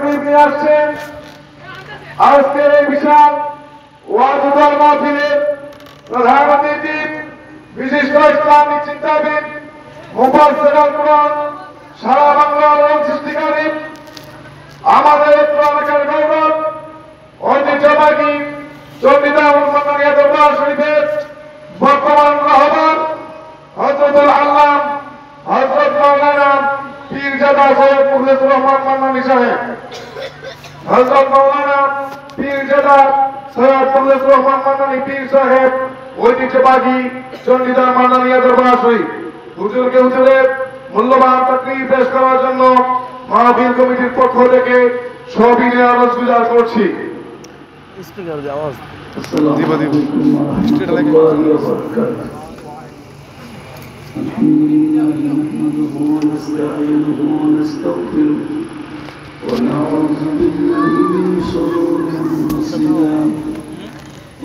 তাকরীর নিয়ে আসছেন। আজকের এই বিশাল ওয়াজুদার মাহফিলে প্রধান অতিথি বিশিষ্ট ইসলামিক চিন্তাবিদ মুফাসসির আল কুরআন সারা বাংলার সৃষ্টিকারী আমাদের প্রাণের গৌরব ঐতিহ্যবাহী চন্ডিদা উন্মানিয়া দরবার শরীফের বর্তমান রহমান হযরতুল আল্লাম হযরত মাওলানা পীরজাদা সৈয়দ মুখলেসুর রহমান মান্নানী সাহেব, হযরত মাওলানা পীরজাদা সৈয়দ মুখলেসুর রহমান মান্নানী পীর সাহেব ঐতিহ্যবাহী চন্ডিদা মান্নানিয়া দরবার শরীফ হুজুরকে হুজুরের মূল্যবান তাকরীর পেশ করার জন্য মাহফিল কমিটির পক্ষ থেকে সবিনয় অনুরোধ গুজার করছি। স্পিকার দিয়ে আওয়াজ দিবা স্টেট লাগে। الحمدلله نحمده ونستعينه ونستغفره ونعوذ بالله من شرور انفسنا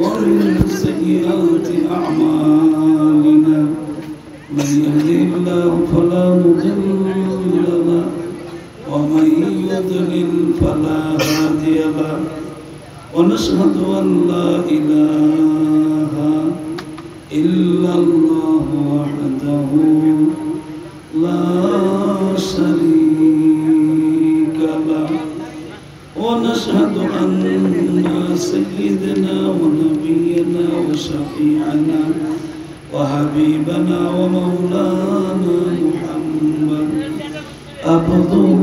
ومن سيئات اعمالنا من يهده الله فلا مضل له ومن يضلل فلا هادي له ونشهد ان لا اله إلا الله وحده لا شريك له ونشهد أن سيدنا ونبينا وشفيعنا وحبيبنا ومولانا محمد عبده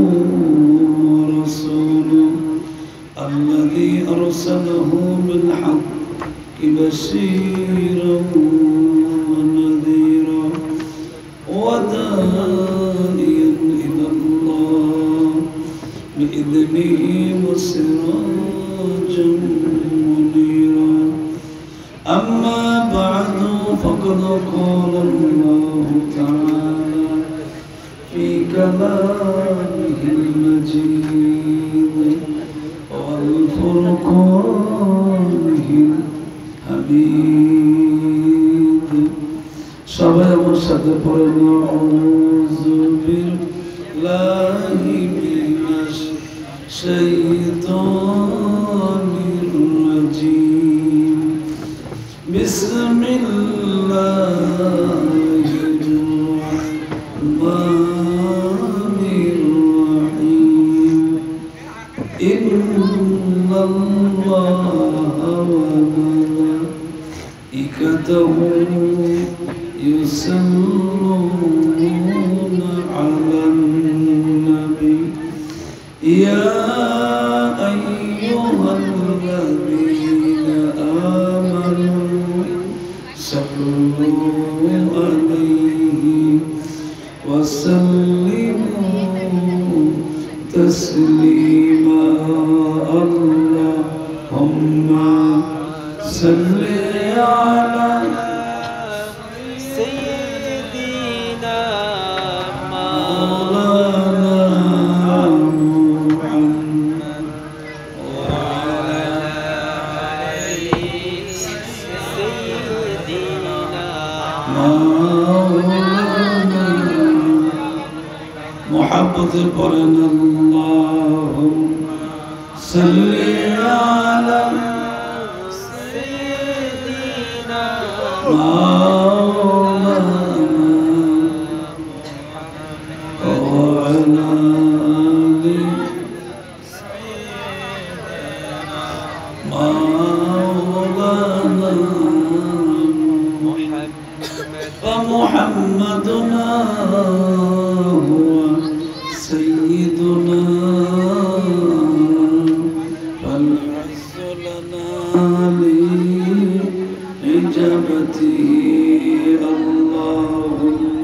ورسوله الذي أرسله بالحق بشيرا ونذيرا وداعيا إلى الله بإذنه وسراجا منيرا أما بعد فقد قال الله تعالى في كلامه المجيد والفرقانه حميد সবাই আমার সাথে পড়েন আউযু বিল্লাহি মিনাশ শাইতানির রাজীম বিসমিল্লাহির রাহমানির রাহিম ইন্নাল্লাহা وملائكته يصلون على النبي يا أيها الذين آمنوا صلوا عليه وسلموا تسليما اللهم صل على سيدنا مولانا محمد وعلى آله سيدنا مولانا محبت قرن اللهم صل على ومحمدنا هو سيدنا فالعز لنا لإجابته اللهم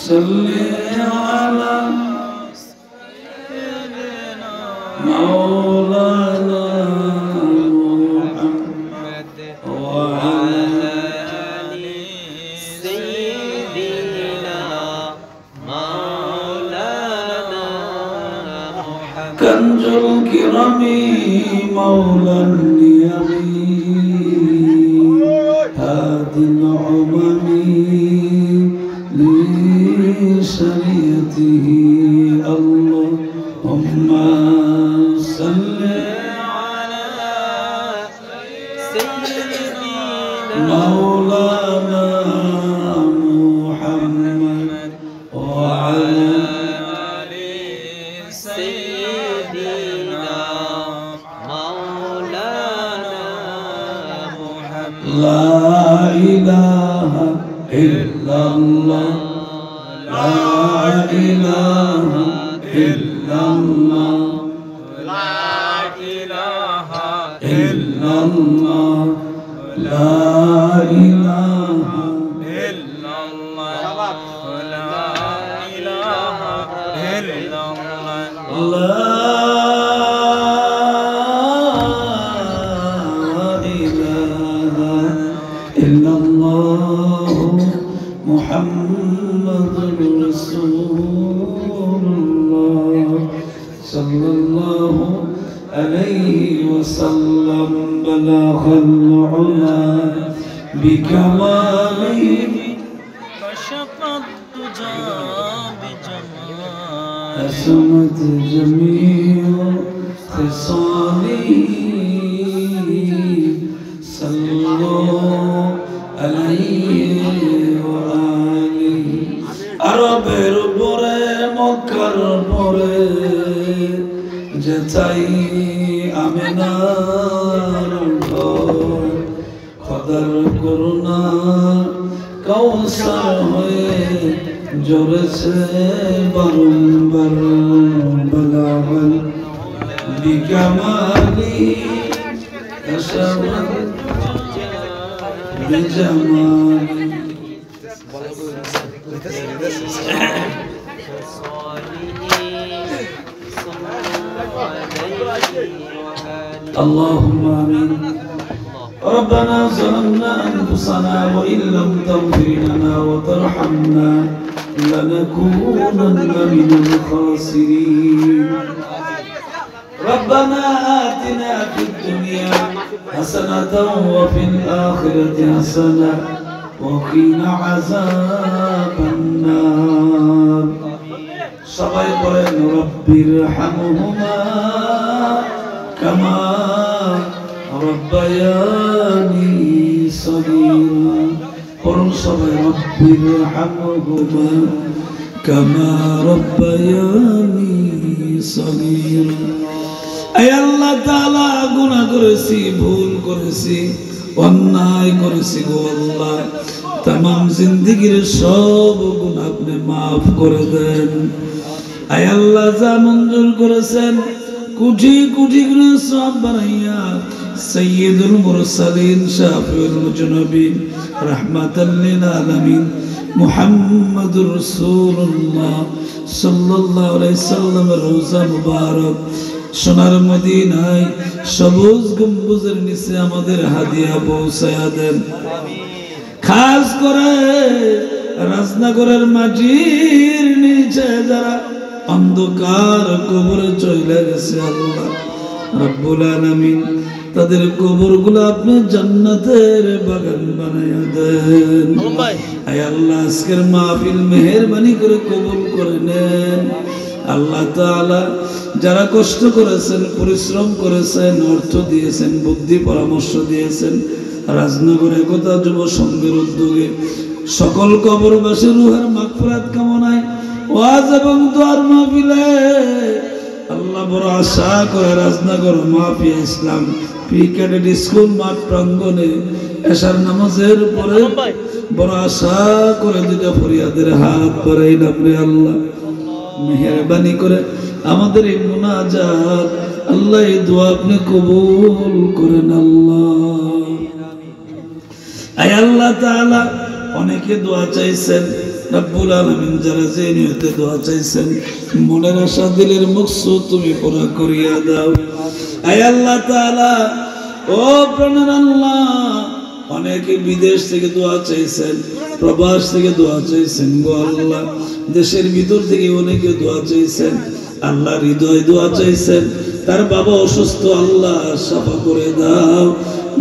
صل على سيدنا مولانا محمد وعلى آل سيدنا مولانا محمد كنز الكرم مولى اليمين هادي العمم لشريعته اللهم مولانا محمد وعلى آل سيدنا مولانا محمد لا إله إلا الله لا إله إلا الله لا إله إلا الله لا إله إلا الله لا إله إلا الله لا إله إلا الله محمد رسول الله صلى الله عليه وسلم بلغ العلا بكماله كشف الدجى بجمال أسمت جميع خصاله صلوا عليه وآله عربের উপরে মক্কার উপরে যেথাই আমিনার ঘর খোদার করুণা কৌসার হয়ে জোরেছে বারংবার বলাবল বিকামালি কশমত বিজামালি اللهم آمين ربنا ظلمنا أنفسنا وإن لم تغفر لنا وترحمنا لنكونن من الخاسرين ربنا آتنا في الدنيا حسنة وفي الآخرة حسنة وقنا عذاب النار সবাই বলেন রব্বির হামহুমা কামা রব্বায়ানি সগীরা পড়ুন সবাই রব্বির হামহুমা কামা রব্বায়ানি সগীরা আয় আল্লাহ তাআলা গুনাহ করেছি ভুল করেছি অন্যায় করেছি গো আল্লাহ तमाम जिंदगीर सब गुनाह अपने माफ করে দেন আয় আল্লাহ যা মঞ্জুর করেছেন কোটি কোটি গুনাহ সওয়াব বানাইয়া সাইয়্যিদুল মুরসালিন শাফিউল মুজনবিন রাহমাতাল লিল আলামিন মুহাম্মাদুর রাসূলুল্লাহ সাল্লাল্লাহু আলাইহি সাল্লামের রওজা মুবারক সোনার মদিনায় সবুজ গম্বুজের নিচে আমাদের হাদিয়া পৌঁছায়া দেন খাস করে রাজনগরের মাটির নিচে যারা অন্ধকার কবরে চলে গেছে আল্লাহ রব্বুল আলামিন তাদের কবরগুলো আপনি জান্নাতের বাগান বানায়া দেন আয় আল্লাহ আজকের মাহফিল মেহেরবানি করে কবুল করে নেন আল্লাহ তাআলা যারা কষ্ট করেছেন পরিশ্রম করেছেন অর্থ দিয়েছেন বুদ্ধি পরামর্শ দিয়েছেন রাজনগর একতা যুব সংঘের উদ্যোগে সকল কবরবাসীর রূহের মাগফিরাত কামনায় ওয়াজ এবং দোয়ার মাহফিলে আল্লাহ বড় আশা করে রাজনগর মাহফিল ইসলাম প্রি ক্যাডেট স্কুল মাঠ প্রাঙ্গণে এশার নামাজের পরে বড় আশা করে দুটো ফরিয়াদের হাত বাড়াইলাম রে আল্লাহ মেহেরবানি করে আমাদের এই মুনাজাত আল্লাহ এই দোয়া আপনি কবুল করেন আল্লাহ আয় আল্লাহ তাআলা অনেকে দোয়া চাইছেন রব্বুল আলামিন যারা যে নিয়তে দোয়া চাইছেন মনের আশা দিলের মকসুদ তুমি পুরা করিয়া দাও আয় আল্লাহ তাআলা ও প্রাণের আল্লাহ অনেকে বিদেশ থেকে দোয়া চাইছেন প্রবাস থেকে দোয়া চাইছেন গো আল্লাহ দেশের ভিতর থেকে অনেকে দোয়া চাইছেন আল্লাহ হৃদয় দোয়া চাইছেন তার বাবা অসুস্থ আল্লাহ সাফা করে দাও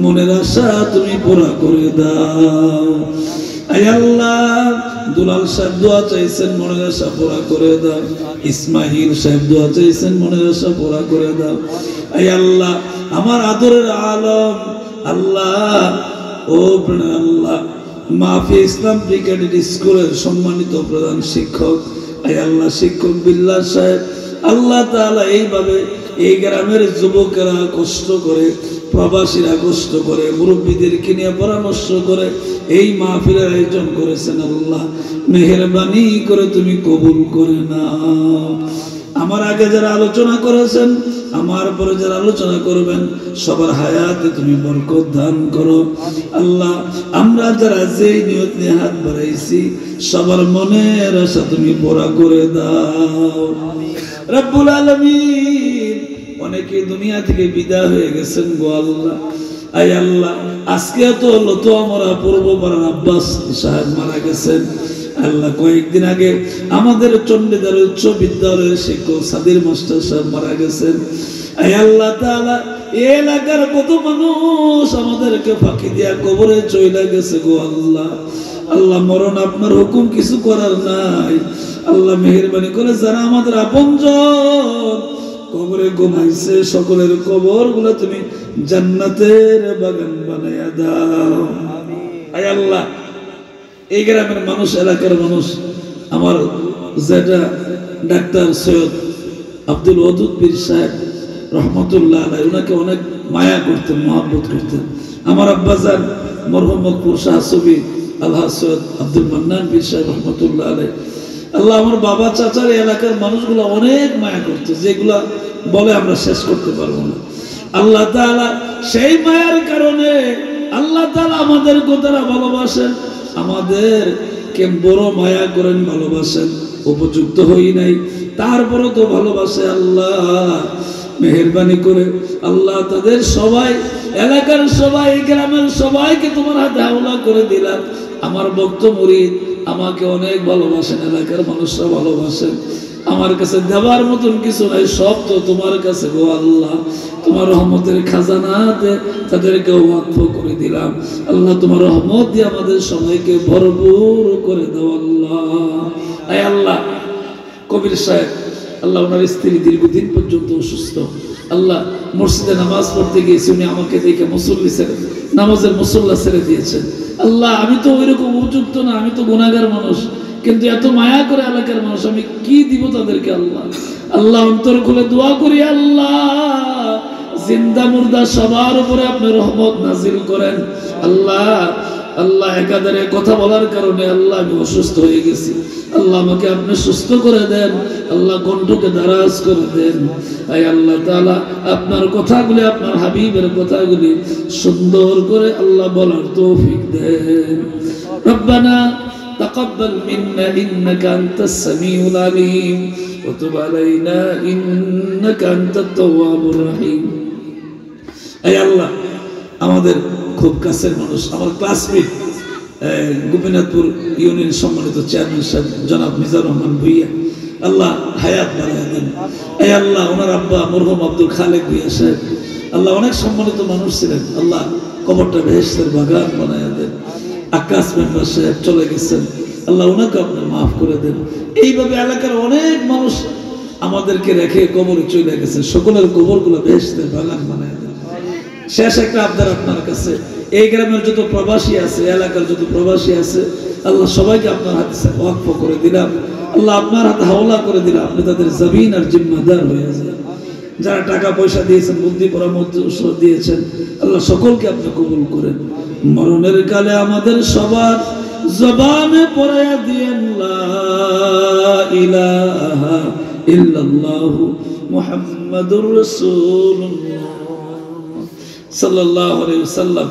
মনের আশা তুমি পুরা করে দাও আয় আল্লাহ দুলাল সাহেব দোয়া চাইছেন মনের আশা পুরা করে দাও ইসমাইল সাহেব দোয়া চাইছেন মনের আশা পুরা করে দাও আয় আল্লাহ আমার আদরের আলম আল্লাহ ও প্রাণের আল্লাহ মাহফিল ইসলাম ব্রিগেড স্কুলের সম্মানিত প্রধান শিক্ষক আয় আল্লাহ শিক্ষক বিল্লাহ সাহেব আল্লাহ তাআলা এইভাবে এই গ্রামের যুবকেরা কষ্ট করে প্রবাসীরা কষ্ট করে মুরব্বীদেরকে নিয়ে পরামর্শ করে এই মাহফিলের আয়োজন করেছেন আল্লাহ মেহেরবানি করে তুমি কবুল করে নাও আমার আগে যারা আলোচনা করেছেন আমার পরে যারা আলোচনা করবেন সবার হায়াতে তুমি বরকত দান করো আল্লাহ আমরা যারা যেই নিয়ত নিয়ে হাত বাড়াইছি সবার মনের আশা তুমি পুরা করে দাও রব্বুল আলামিন অনেকে দুনিয়া থেকে বিদায় হয়ে গেছেন গো আল্লাহ আয় আল্লাহ আজকে তো হলো তো আমরা পূর্বপাড়ার আব্বাস সাহেব মারা গেছেন আল্লাহ কয়েকদিন আগে আমাদের চণ্ডীদার উচ্চ বিদ্যালয়ের শিক্ষক সাদির মাস্টার সাহেব মারা গেছেন আয় আল্লাহ তাআলা এই এলাকার কত মানুষ আমাদেরকে ফাঁকি দিয়া কবরে চলে গেছে গো আল্লাহ আল্লাহ মরণ আপনার হুকুম কিছু করার নাই আল্লাহ মেহেরবানি করে যারা আমাদের আপনজন কবরে ঘুমাইছে সকলের কবরগুলো তুমি জান্নাতের বাগান বানায়া দাও আয় আল্লাহ এই গ্রামের মানুষ এলাকার মানুষ আমার যেটা ডাক্তার সৈয়দ আব্দুল ওদুদ পীর সাহেব রহমতুল্লাহ আলাইহি ওনাকে অনেক মায়া করতেন মহব্বত করতেন আমার আব্বাজান মরহুম মকবুল শাহ সুফি আলহাজ সৈয়দ আব্দুল মান্নান পীর সাহেব রহমতুল্লাহ আলাইহি আল্লাহ আমার বাবা চাচার এলাকার মানুষগুলো অনেক মায়া করতো যেগুলা বলে আমরা শেষ করতে পারবো না আল্লাহ তাআলা সেই মায়ার কারণে আল্লাহ তাআলা আমাদের গোতারা ভালোবাসেন আমাদেরকে বড় মায়া করেন ভালোবাসেন উপযুক্ত হই নাই তারপরও তো ভালোবাসে আল্লাহ মেহেরবানি করে আল্লাহ তাদের সবাই এলাকার সবাই গ্রামের সবাইকে তোমার হাতে হাওলা করে দিলাম আমার ভক্ত মুরিদ আমাকে অনেক ভালোবাসেন এলাকার মানুষরা ভালোবাসেন আমার কাছে দেওয়ার মতন কিছু নাই সব তো তোমার কাছে গো আল্লাহ তোমার রহমতের খাজানাতে তাদেরকে ওয়াকফ করে দিলাম আল্লাহ তোমার রহমত দিয়ে আমাদের সবাইকে ভরপুর করে দাও আল্লাহ আয় আল্লাহ কবির সাহেব আল্লাহ ওনার স্ত্রী দীর্ঘদিন পর্যন্ত অসুস্থ আল্লাহ মসজিদে নামাজ পড়তে গিয়েছি উনি আমাকে দেখে মুসল্লি ছেড়ে নামাজের মুসল্লা ছেড়ে দিয়েছেন আল্লাহ আমি তো ওইরকম উপযুক্ত না আমি তো গুনাহগার মানুষ কিন্তু এত মায়া করে এলাকার মানুষ আমি কি দিব তাদেরকে আল্লাহ আল্লাহ অন্তর খুলে দোয়া করি আল্লাহ জিন্দা মুর্দা সবার উপরে আপনি রহমত নাজিল করেন আল্লাহ আল্লাহ একাধারে কথা বলার কারণে আল্লাহ আমি অসুস্থ হয়ে গেছি আল্লাহ আমাকে আপনি সুস্থ করে দেন আল্লাহ কণ্ঠকে দারাজ করে দেন আয় আল্লাহ তাআলা আপনার কথাগুলি আপনার হাবিবের কথাগুলি সুন্দর করে আল্লাহ বলার তৌফিক দেন রব্বানা تقبل منا إنك أنت السميع العليم وتب علينا إنك أنت التواب الرحيم أي الله আমাদের খুব কাছের মানুষ আমার ক্লাসমেট গোপীনাথপুর ইউনিয়ন সম্মানিত চেয়ারম্যান সাহেব জনাব মিজানুর রহমান ভুইয়া আল্লাহ হায়াত বাড়ায় দেন এই আল্লাহ ওনার আব্বা মরহুম আব্দুল খালেক ভুইয়া সাহেব আল্লাহ অনেক সম্মানিত মানুষ ছিলেন আল্লাহ কবরটা বেহেশতের বাগান বানায় দেন আকাশ মেম্বার সাহেব চলে গেছেন আল্লাহ ওনাকে আপনি মাফ করে দেন এইভাবে এলাকার অনেক মানুষ আমাদেরকে রেখে কবরে চলে গেছে সকলের কবরগুলো বেহেশতের বাগান বানায় দেন শেষ একটা আবদার আপনার কাছে এই গ্রামের যত প্রবাসী আছে এলাকার যত প্রবাসী আছে আল্লাহ সবাইকে আপনার হাতে ওয়াকফ করে দিলাম আল্লাহ আপনার হাতে হাওলা করে দিলাম আপনি তাদের জমিন আর জিম্মাদার হয়ে যান যারা টাকা পয়সা দিয়েছেন বুদ্ধি পরামর্শ দিয়েছেন আল্লাহ সকলকে আপনি কবুল করেন মরণের কালে আমাদের সবার জবানে পড়ায়া দিয়েন লা ইলাহা ইল্লাল্লাহু মুহাম্মাদুর রাসূলুল্লাহ সাল্লাল্লাহু আলাইহি ওয়াসাল্লাম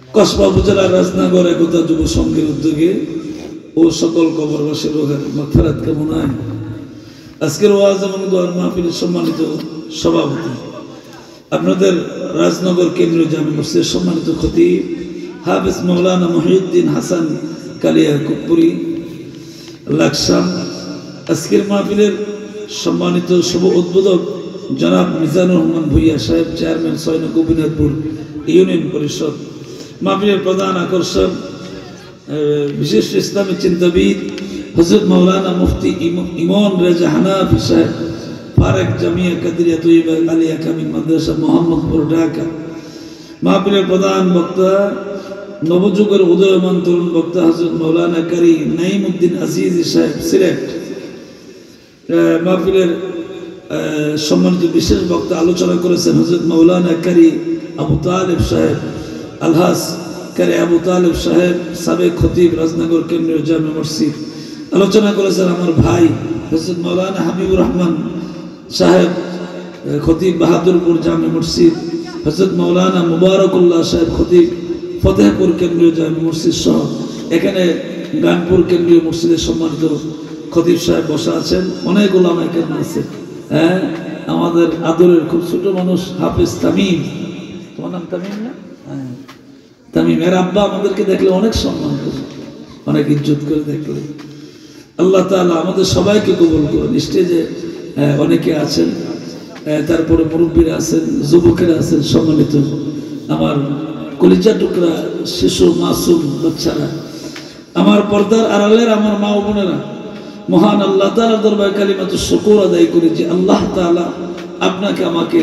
কসবা উপজেলার রাজনগর একতা যুব সংঘের উদ্যোগে ও সকল কবরবাসীর রোগের মাগফিরাত কামনায় আজকের ওয়াজ এবং দোয়ার মাহফিলের সম্মানিত সভাপতি আপনাদের রাজনগর কেন্দ্রীয় জামে মসজিদের সম্মানিত খতিব হাফেজ মাওলানা মহিউদ্দিন হাসান কালিয়া কুপুরি লাকসাম আজকের মাহফিলের সম্মানিত শুভ উদ্বোধক জনাব মিজানুর রহমান ভুইয়া সাহেব চেয়ারম্যান ৬ নং গোপীনাথপুর ইউনিয়ন পরিষদ মাহফিলের প্রধান আকর্ষণ বিশিষ্ট ইসলামী চিন্তাবিদ হযরত মাওলানা মুফতি ইমন রেজা হানাফি সাহেব ফারেক জামিয়া কাদিরিয়া তৈয়বা আলিয়া কামিল মাদ্রাসা মোহাম্মদপুর ঢাকা। মাহফিলের প্রধান বক্তা নবযুগের উদয়মান তরুণ বক্তা হযরত মাওলানা কারি নাইমউদ্দিন আজিজি সাহেব সিলেট। মাহফিলের সম্মানিত বিশেষ বক্তা আলোচনা করেছেন হযরত মাওলানা কারি আবু তালেব সাহেব, আলহাজ কারি আবু তালেব সাহেব, সাবেক খতিব রাজনগর কেন্দ্রীয় জামে মসজিদ। আলোচনা করেছেন আমার ভাই হযরত মাওলানা হাবিবুর রহমান সাহেব, খতিব বাহাদুরপুর জামে মসজিদ, হযরত মাওলানা মুবারকুল্লাহ সাহেব, খতিব ফতেহপুর কেন্দ্রীয় জামে মসজিদ সহ এখানে গানপুর কেন্দ্রীয় মসজিদের সম্মানিত খতিব সাহেব বসা আছেন। অনেক ওলামা কেরাম আছে। হ্যাঁ, আমাদের আদরের খুব ছোট মানুষ হাফেজ তামিম, তোমার নাম তামিম না? হ্যাঁ, তামিম। এর আব্বা আমাদেরকে দেখলে অনেক সম্মান করে, অনেক ইজ্জত করে দেখলে। আল্লাহ তাআলা আমাদের সবাইকে কবুল করুন। স্টেজে অনেকে আছেন, তারপরে মুরব্বীরা আছেন, যুবকেরা আছেন, সম্মানিত আমার কলিজা টুকরা শিশু মাসুম বাচ্চারা, আমার পর্দার আড়ালের আমার মা ও বোনেরা, মহান আল্লাহ তাআলার দরবারে কালিমাতুশ শুকর আদায় করি যে আল্লাহ তাআলা আপনাকে আমাকে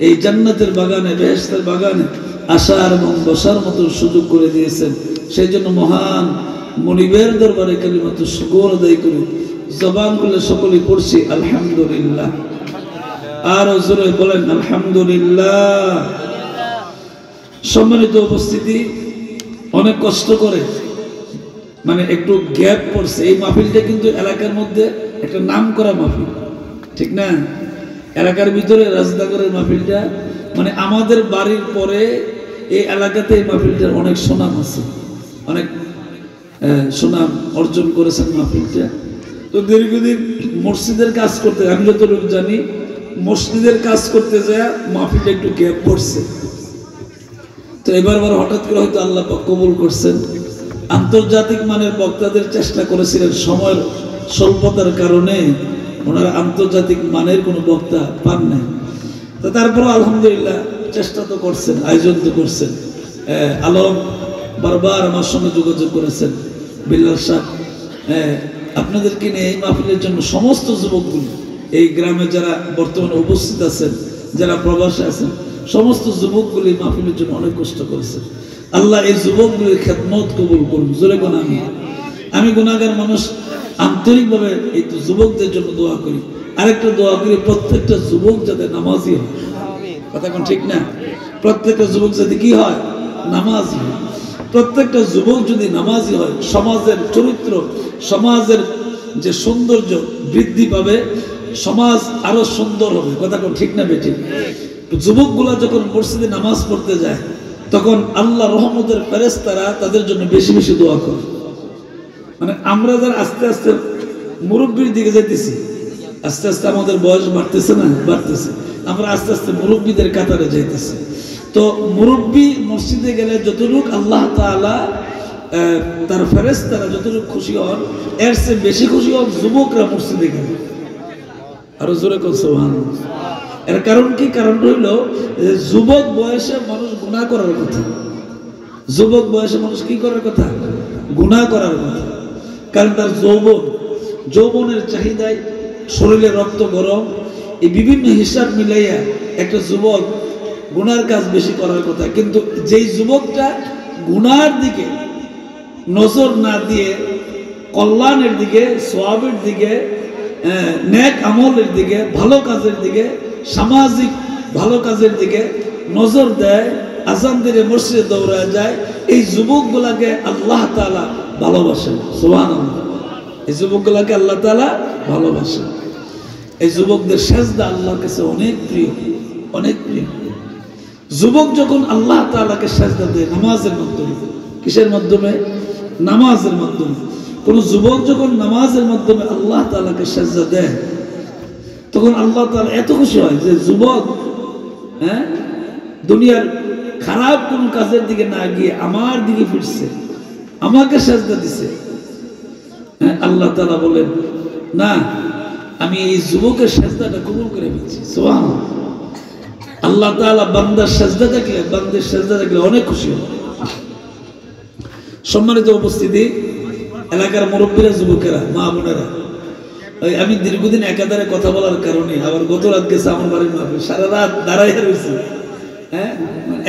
এই জান্নাতের বাগানে, বেহেশতের বাগানে আসার এবং বসার মতো সুযোগ করে দিয়েছেন। সেই জন্য মহান মনিবের দরবারে কালিমাতুশ শুকর আদায় করি। জবান খুলে সকলেই পড়ছি আলহামদুলিল্লাহ। আর জোরে বলেন আলহামদুলিল্লাহ। সম্মানিত উপস্থিতি, অনেক কষ্ট করে মানে একটু গ্যাপ পড়ছে। এই মাহফিলটা কিন্তু এলাকার মধ্যে একটা নাম করা মাহফিল, ঠিক না? এলাকার ভিতরে রাজনগরের মাহফিলটা মানে আমাদের বাড়ির পরে এই এলাকাতে এই মাহফিলটার অনেক সুনাম আছে, অনেক সুনাম অর্জন করেছেন মাহফিলটা। তো দীর্ঘদিন মসজিদের কাজ করতে, আমি যতটুকু জানি মসজিদের কাজ করতে যায় মাহফিলটা একটু গ্যাপ পড়ছে। তো এবার হঠাৎ করে হয়তো আল্লাহ পাক কবুল করছেন। আন্তর্জাতিক মানের বক্তাদের চেষ্টা করেছিলেন, সময়ের স্বল্পতার কারণে ওনারা আন্তর্জাতিক মানের কোনো বক্তা পান নাই। তো তারপরেও আলহামদুলিল্লাহ চেষ্টা তো করছেন, আয়োজন তো করছেন। আলম বারবার আমার সঙ্গে যোগাযোগ করেছেন, বিল্লাল সাহেব আপনাদেরকে নিয়ে এই মাহফিলের জন্য সমস্ত যুবকগুলি, এই গ্রামে যারা বর্তমানে উপস্থিত আছেন, যারা প্রবাসে আছেন, সমস্ত যুবকগুলি মাহফিলের জন্য অনেক কষ্ট করেছেন। আল্লাহ এই যুবকগুলির খেদমত কবুল করুন। জোরে কোন আমি গুনাহগার মানুষ, আন্তরিকভাবে এই যুবকদের জন্য দোয়া করি। আরেকটা দোয়া করি প্রত্যেকটা যুবক যাতে নামাজি হয়। কথা কোন ঠিক না? প্রত্যেকটা যুবক যাতে কি হয়? নামাজি হয়। প্রত্যেকটা যুবক যদি নামাজি হয়, সমাজের চরিত্র, সমাজের যে সৌন্দর্য বৃদ্ধি পাবে, সমাজ আরো সুন্দর হবে। কথা কোন ঠিক না বেঠিক? যুবকগুলা যখন মসজিদে নামাজ পড়তে যায় তখন আল্লাহ রহমতের ফেরেশতারা তাদের জন্য বেশি বেশি দোয়া করে। মানে আমরা যারা আস্তে আস্তে মুরব্বীর দিকে যাইতেছি, আস্তে আস্তে আমাদের বয়স বাড়তেছে না, বাড়তেছে, আমরা আস্তে আস্তে মুরব্বীদের কাতারে যাইতেছি। তো মুরব্বী মসজিদে গেলে যতটুক আল্লাহ তাআলা তার ফেরেশতারা যতটুক খুশি হন, এর চেয়ে বেশি খুশি হন যুবকরা মসজিদে গেলে। আরো জোরে কোন সুবহানাল্লাহ। এর কারণ কি? কারণটা হইল যুবক বয়সে মানুষ গুনাহ করার কথা। যুবক বয়সে মানুষ কি করার কথা? গুনাহ করার কথা। কারণ তার যৌবনের চাহিদায় শরীরে রক্ত গরম, এই বিভিন্ন হিসাব মিলাইয়া একটা যুবক গুনার কাজ বেশি করার কথা। কিন্তু যেই যুবকটা গুনার দিকে নজর না দিয়ে কল্যাণের দিকে, সওয়াবের দিকে, নেক আমলের দিকে, ভালো কাজের দিকে, সামাজিক ভালো কাজের দিকে নজর দেয়, আজান দিলে মসজিদে দৌড়ায় যায়, এই যুবকগুলাকে আল্লাহ তাআলা ভালোবাসেন। সুবহানাল্লাহ। এই যুবকগুলাকে আল্লাহ তাআলা ভালোবাসেন। এই যুবকদের সেজদা আল্লাহর কাছে অনেক প্রিয়, অনেক প্রিয়। যুবক যখন আল্লাহ তাআলাকে সেজদা দেয় নামাজের মাধ্যমে, কিসের মাধ্যমে? নামাজের মাধ্যমে। কোন যুবক যখন নামাজের মাধ্যমে আল্লাহ তাআলাকে সেজদা দেয় তখন আল্লাহ তাআলা এত খুশি হয় যে যুবক দুনিয়ার খারাপ কোন কাজের দিকে না গিয়ে আমার দিকে ফিরছে, আমাকে সেজদা দিছে। আল্লাহ তাআলা বলেন না, আমি এই যুবকের সেজদাটা কবুল করে নিচ্ছি। সুবহানাল্লাহ। আল্লাহ তাআলা বান্দার সেজদা দেখলে, বান্দার সেজদা দেখলে অনেক খুশি হয়। সম্মানিত উপস্থিতি, এলাকার মুরব্বীরা, যুবকেরা, মা বোনেরা, আমি দীর্ঘদিন একাধারে কথা বলার কারণে আবার গত রাত গেছে আমার বাড়ির মাহফিল, সারা রাত দাঁড়াইয়া রয়েছে, হ্যাঁ,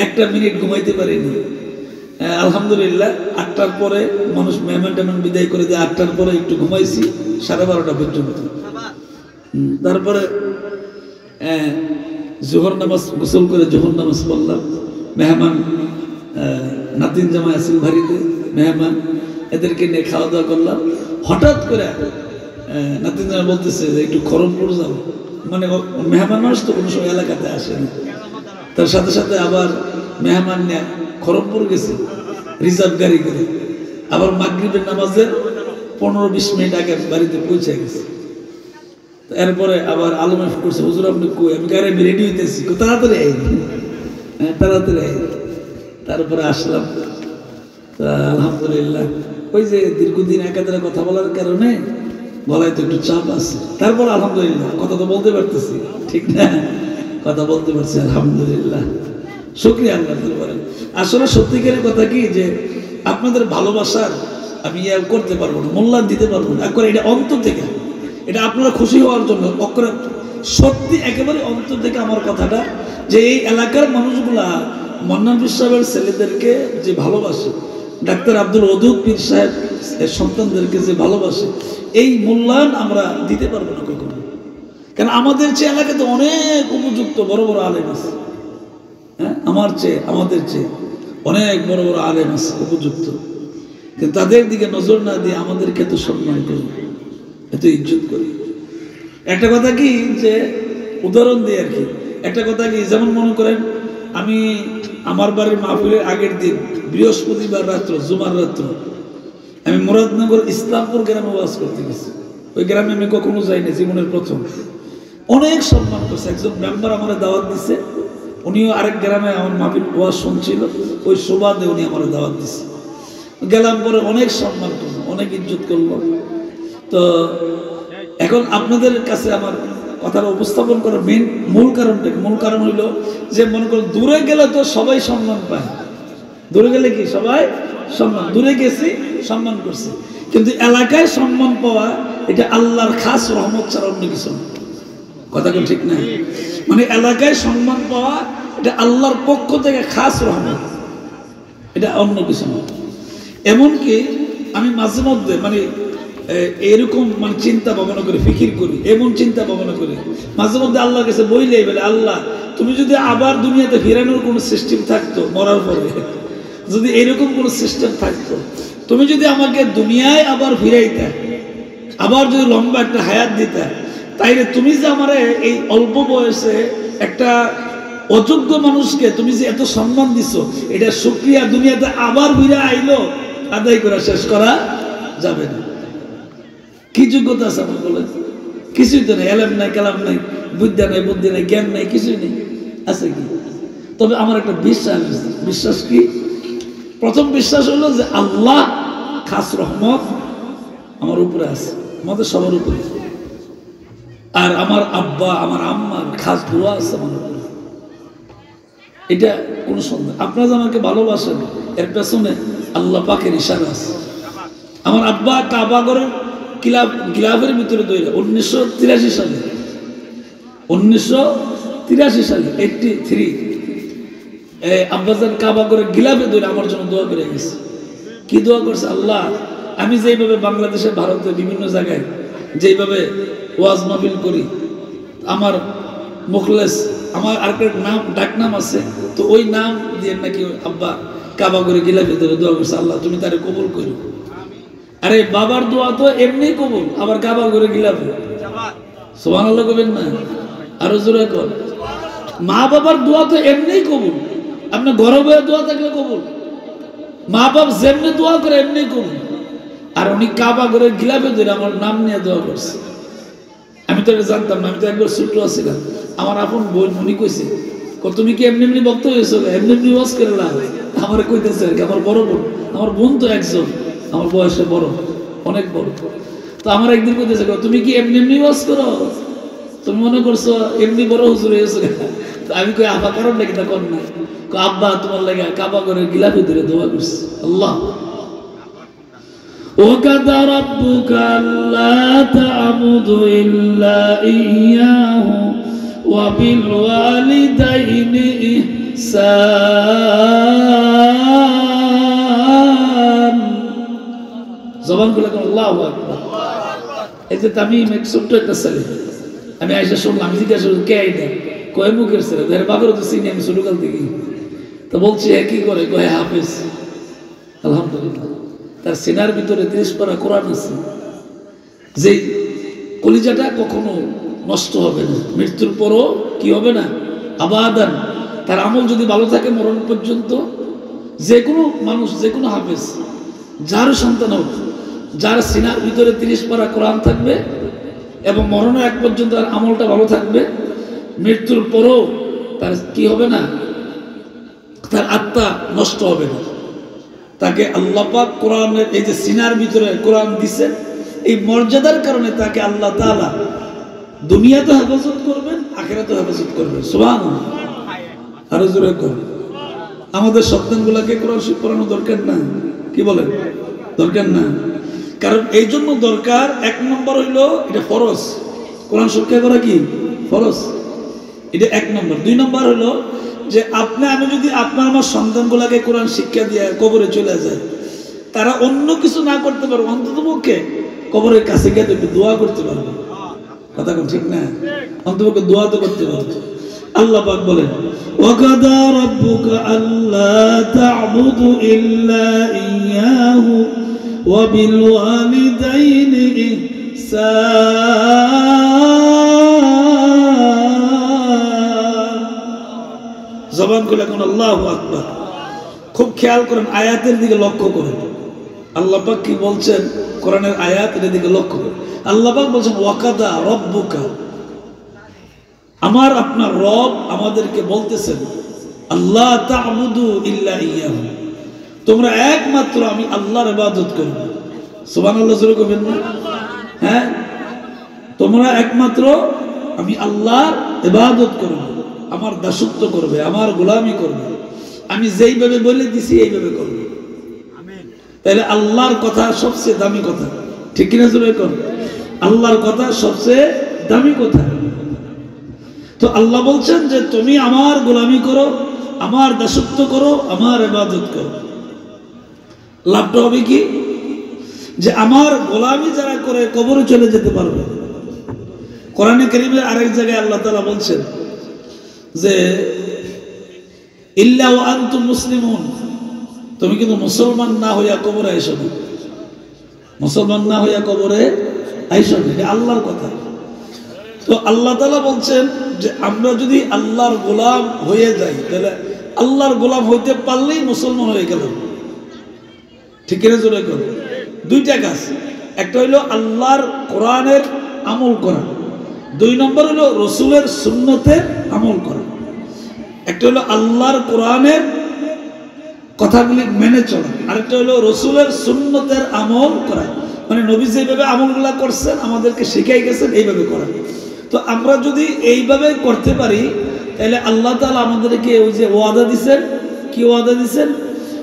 একটা মিনিট ঘুমাইতে পারিনি। আলহামদুলিল্লাহ 8টার পরে মানুষ মেহমান টেহমান বিদায় করে দিয়ে 8টার পরে একটু ঘুমাইছি 12:30 পর্যন্ত। তারপরে জোহর নামাজ গোসল করে জোহর নামাজ পড়লাম। মেহমান নাতিন জামাই আসিল বাড়িতে, মেহমান এদেরকে নিয়ে খাওয়া দাওয়া করলাম। হঠাৎ করে নাতিন জামাই বলতেছে যে একটু খড়মপুর যাবো, মানে মেহমান মানুষ তো কোনো সময় এলাকাতে আসে না। তার সাথে সাথে আবার মেহমান নিয়ে খড়মপুর গেছে রিজার্ভ গাড়ি করে, আবার মাগরিবের নামাজের 15-20 মিনিট আগে বাড়িতে পৌঁছে গেছে। এরপরে আবার আলমে করছে, হুজুর আপনি কই? আমি গাড়ি রেডি হইতেছি, তাড়াতাড়ি আইনি, হ্যাঁ তাড়াতাড়ি আইনি। তারপরে আসলাম। তা আলহামদুলিল্লাহ ওই যে দীর্ঘদিন একাধারে কথা বলার কারণে গলায় তো একটু চাপ আছে, তারপর আলহামদুলিল্লাহ কথা তো বলতে পারতেছি, ঠিক না? কথা বলতে পারছি আলহামদুলিল্লাহ, শুকরিয়া আল্লাহ দরবারে। আসলে সত্যিকারের কথা কি যে আপনাদের ভালোবাসার আমি করতে পারবো না, মূল্যায়ন দিতে পারবো না, একবার এটা অন্তর থেকে, এটা আপনারা খুশি হওয়ার জন্য অক্ষরে সত্যি একেবারে অন্তর থেকে আমার কথাটা, যে এই এলাকার মানুষগুলা মন্নান পীর সাহেবের ছেলেদেরকে যে ভালোবাসে, ডাক্তার আব্দুল ওদুদ পীর সাহেব এর সন্তানদেরকে যে ভালোবাসে, এই মূল্যায়ন আমরা দিতে পারবো না কখনো। কারণ আমাদের চেয়ে এলাকাতে অনেক উপযুক্ত বড় বড় আলেম আছে, হ্যাঁ, আমার চেয়ে আমাদের চেয়ে অনেক বড় বড় আলেম আছে উপযুক্ত, কিন্তু তাদের দিকে নজর না দিয়ে আমাদেরকে এত সম্মান করি, এত ইজ্জত করি। একটা কথা কি যে উদাহরণ দিই আর কি, একটা কথা কি, যেমন মনে করেন আমি আমার বাড়ির মাহফিলের আগের দিন বৃহস্পতিবার রাত্র, জুমার রাত্র, আমি মুরাদনগর ইসলামপুর গ্রামে ওয়াজ করতে গেছি। ওই গ্রামে আমি কখনো যাইনি, জীবনের প্রথম। অনেক সম্মান করছে, একজন মেম্বার আমার দাওয়াত দিছে, উনিও আরেক গ্রামে আমার মাহফিল ওয়াজ শুনছিল, ওই সুবাদে উনি আমার দাওয়াত দিছে। গেলাম পরে অনেক সম্মান করলো, অনেক ইজ্জত করলো। তো এখন আপনাদের কাছে আমার কথাটা উপস্থাপন করার মূল কারণ হইল যে মনে করুন দূরে গেলে তো সবাই সম্মান পায়, দূরে গেলে কি সবাই সম্মান, দূরে গেছি সম্মান করছি, কিন্তু এলাকায় সম্মান পাওয়া এটা আল্লাহর খাস রহমত ছাড়া অন্য কিছু না। কথা কি ঠিক না? মানে এলাকায় সম্মান পাওয়া এটা আল্লাহর পক্ষ থেকে খাস রহমত, এটা অন্য কিছু না। এমনকি আমি মাঝে মধ্যে মানে এরকম মানে চিন্তা ভাবনা করে ফিকির করি, এমন চিন্তা ভাবনা করি মাঝে মধ্যে আল্লাহর কাছে বইলেই বলে, আল্লাহ তুমি যদি আবার দুনিয়াতে ফেরানোর কোনো সিস্টেম থাকতো, মরার পরে যদি এরকম কোনো সিস্টেম থাকতো, তুমি যদি আমাকে দুনিয়ায় আবার ফিরাইতা, আবার যদি লম্বা একটা হায়াত দিতা, তাইলে তুমি যে আমার এই অল্প বয়সে একটা অযোগ্য মানুষকে তুমি যে এত সম্মান দিছো, এটা শুকরিয়া দুনিয়াতে আবার ফিরে আইলো আদায় করা শেষ করা যাবে না। কি যোগ্যতা আছে আমার বলেন? কিছুই তো নেই, এলেম নাই, কালাম নাই, বুদ্ধি নাই, বুদ্ধি নাই, জ্ঞান নাই, কিছুই নেই, আছে কি? তবে আমার একটা বিশ্বাস কি, প্রথম বিশ্বাস হলো যে আল্লাহ খাস রহমত আমার উপরে আছে, আমাদের সবার উপরে, আর আমার আব্বা আমার আম্মার খাস দোয়া আছে আমার উপরে, এটা কোনো সন্দেহ। আপনারা আমাকে ভালোবাসেন, এর পেছনে আল্লাহ পাকের ইশারা আছে। আমার আব্বা কাবাগরের গিলাফের ভিতরে তৈরি 1983 সালে 83 আব্বাজান কাবাগরের গিলাফে ধরে আমার জন্য দোয়া করে গেছে। কি দোয়া করছে? আল্লাহ আমি যেইভাবে বাংলাদেশে ভারতের বিভিন্ন জায়গায় যেইভাবে ওয়াজ মাহফিল করি, আমার মুখলেস আমার আরেকটা নাম ডাকনাম আছে, তো ওই নাম দিয়ে নাকি আব্বা কাবাগরে গিলাফে ধরে দোয়া করছে, আল্লাহ তুমি তারে কবুল করো। আরে বাবার দোয়া তো এমনি কবুল, আবার কাবা করে গিলাফে, সুবহানাল্লাহ কবেন না? আরো জোরে কর। মা বাবার দোয়া তো এমনি কবুল, আপনি গর্বে দোয়া থাকলে কবুল, মা বাপ যেমনি দোয়া করে এমনি কবুল। আর উনি কাবা করে গিলাফে ধরে আমার নাম নিয়ে দোয়া করছে। আমি তো এটা জানতাম না, আমি তো একবার ছোট ছিলাম। আমার আপন বোন উনি কইছে, তুমি কি এমনি এমনি বক্তব্য হয়েছো, এমনি এমনি ওয়াজ করে না? আমার কইতেছে আর কি, আমার বড় বোন, আমার বোন তো একজন, আমার বয়সে বড়, অনেক বড়। তো আমার একদিন কইতেছে, তুমি কি এমনি এমনি ওয়াজ করো? তুমি মনে করছো এমনি বড় হুজুর হয়েছো? আমি কই আব্বা করার নাকি তা কর না? আব্বা তোমার লাগে কাবা করে গিলাফে ধরে দোয়া করছে। আল্লাহ وقضى ربك ألا تعبدوا إلا إياه وبالوالدين إحسان জবান খুলে কোন আল্লাহু আকবার। এই যে তামিম এক ছোট্ট একটা ছেলে, আমি আইসা শুনলাম, আমি জিজ্ঞাসা করলাম কে এটা, কয় মুখের ছেলে, এর বাপেরও তো চিনি আমি ছোটকাল থেকে। তো বলছি কি করে, কয় হাফেজ। আলহামদুলিল্লাহ, তার সিনার ভিতরে 30 পারা কোরআন আছে, যে কলিজাটা কখনো নষ্ট হবে না, মৃত্যুর পরও কি হবে না, আবাদান। তার আমল যদি ভালো থাকে মরণ পর্যন্ত, যে কোনো মানুষ, যে কোনো হাফেজ, যার সন্তান হোক, যার সিনার ভিতরে 30 পারা কোরআন থাকবে এবং মরণের এক পর্যন্ত তার আমলটা ভালো থাকবে, মৃত্যুর পরও তার কি হবে না, তার আত্মা নষ্ট হবে না। তাকে আল্লাহ পাক কোরআনের এই যে সিনার ভিতরে কোরআন দিচ্ছেন, এই মর্যাদার কারণে তাকে আল্লাহ তাআলা দুনিয়াতে হেফাজত করবেন, আখিরাতে হেফাজত করবেন। সুবহানাল্লাহ, আরো জোরে করুন। আমাদের সন্তানগুলোকে কোরআন শরীফ পড়ানো দরকার না, কি বলেন, দরকার না? কারণ এই জন্য দরকার, 1 নম্বর হইলো এটা ফরজ, কোরআন শিক্ষা করা কি ফরজ, এটা 1 নম্বর। 2 নম্বর হলো যে আমি যদি আপনার আমার সন্তানগুলোকে কোরআন শিক্ষা দিয়ে কবরে চলে যায়, তারা অন্য কিছু না করতে পারবে, অন্ততপক্ষে কবরের কাছে গিয়ে একটু দোয়া করতে পারবে। কথা কোন ঠিক না? অন্ততপক্ষে দোয়া তো করতে পারবে। আল্লাহ পাক বলেন ওয়াকাদা রাব্বুকা আল্লা তা'বুদু ইল্লা ইয়্যাহু ওয়া বিল ওয়ালিদাইনি ইহসান। জবান খুলে কোন আল্লাহু আকবার। খুব খেয়াল করেন, আয়াতের দিকে লক্ষ্য করেন। আল্লাহ পাক কি বলছেন কোরআনের আয়াতের দিকে লক্ষ্য করেন। আল্লাহ পাক বলছেন ওয়াকাদা রাব্বুকা, আমার আপনার রব আমাদেরকে বলতেছেন আল্লাহ তা'বুদু ইল্লা ইয়্যাহু, তোমরা একমাত্র আমি আল্লাহর ইবাদত করবে। সুবহানাল্লাহ জোরে করবেন না? হ্যাঁ, তোমরা একমাত্র আমি আল্লাহর ইবাদত করবে, আমার দাসত্ব করবে, আমার গোলামি করবে, আমি যেইভাবে বলে দিছি এইভাবে করবে। তাহলে আল্লাহর কথা সবচেয়ে দামি কথা, ঠিক কিনা জোরে কর? আল্লাহর কথা সবচেয়ে দামি কথা। তো আল্লাহ বলছেন যে তুমি আমার গোলামি করো, আমার দাসত্ব করো, আমার ইবাদত করো। লাভটা হবে কি, যে আমার গোলামি যারা করে কবরে চলে যেতে পারবে। কোরআনে কারীমের আরেক জায়গায় আল্লাহ তাআলা বলছেন যে ইল্লা ওয়া আনতুম মুসলিমুন, তুমি কিন্তু মুসলমান না হইয়া কবরে আইসো না, মুসলমান না হইয়া কবরে আইসো না, এটা আল্লাহর কথা। তো আল্লাহ তাআলা বলছেন যে আমরা যদি আল্লাহর গোলাম হয়ে যাই, তাহলে আল্লাহর গোলাম হইতে পারলেই মুসলমান হয়ে গেলাম। ঠিক কিনা জোরে কর? 2টা কাজ, একটা হইলো আল্লাহর কোরআনের আমল করা, 2 নম্বর হলো রসুলের সুন্নতের আমল করা। একটা হলো আল্লাহর কোরআনের কথাগুলি মেনে চলা, আরেকটা হলো রসুলের সুন্নতের আমল করা। মানে নবী যেভাবে আমলগুলা করছেন আমাদেরকে শিখাই গেছেন এইভাবে করা। তো আমরা যদি এইভাবে করতে পারি, তাহলে আল্লাহ তাআলা আমাদেরকে ওই যে ওয়াদা দিবেন, কি ওয়াদা দিবেন,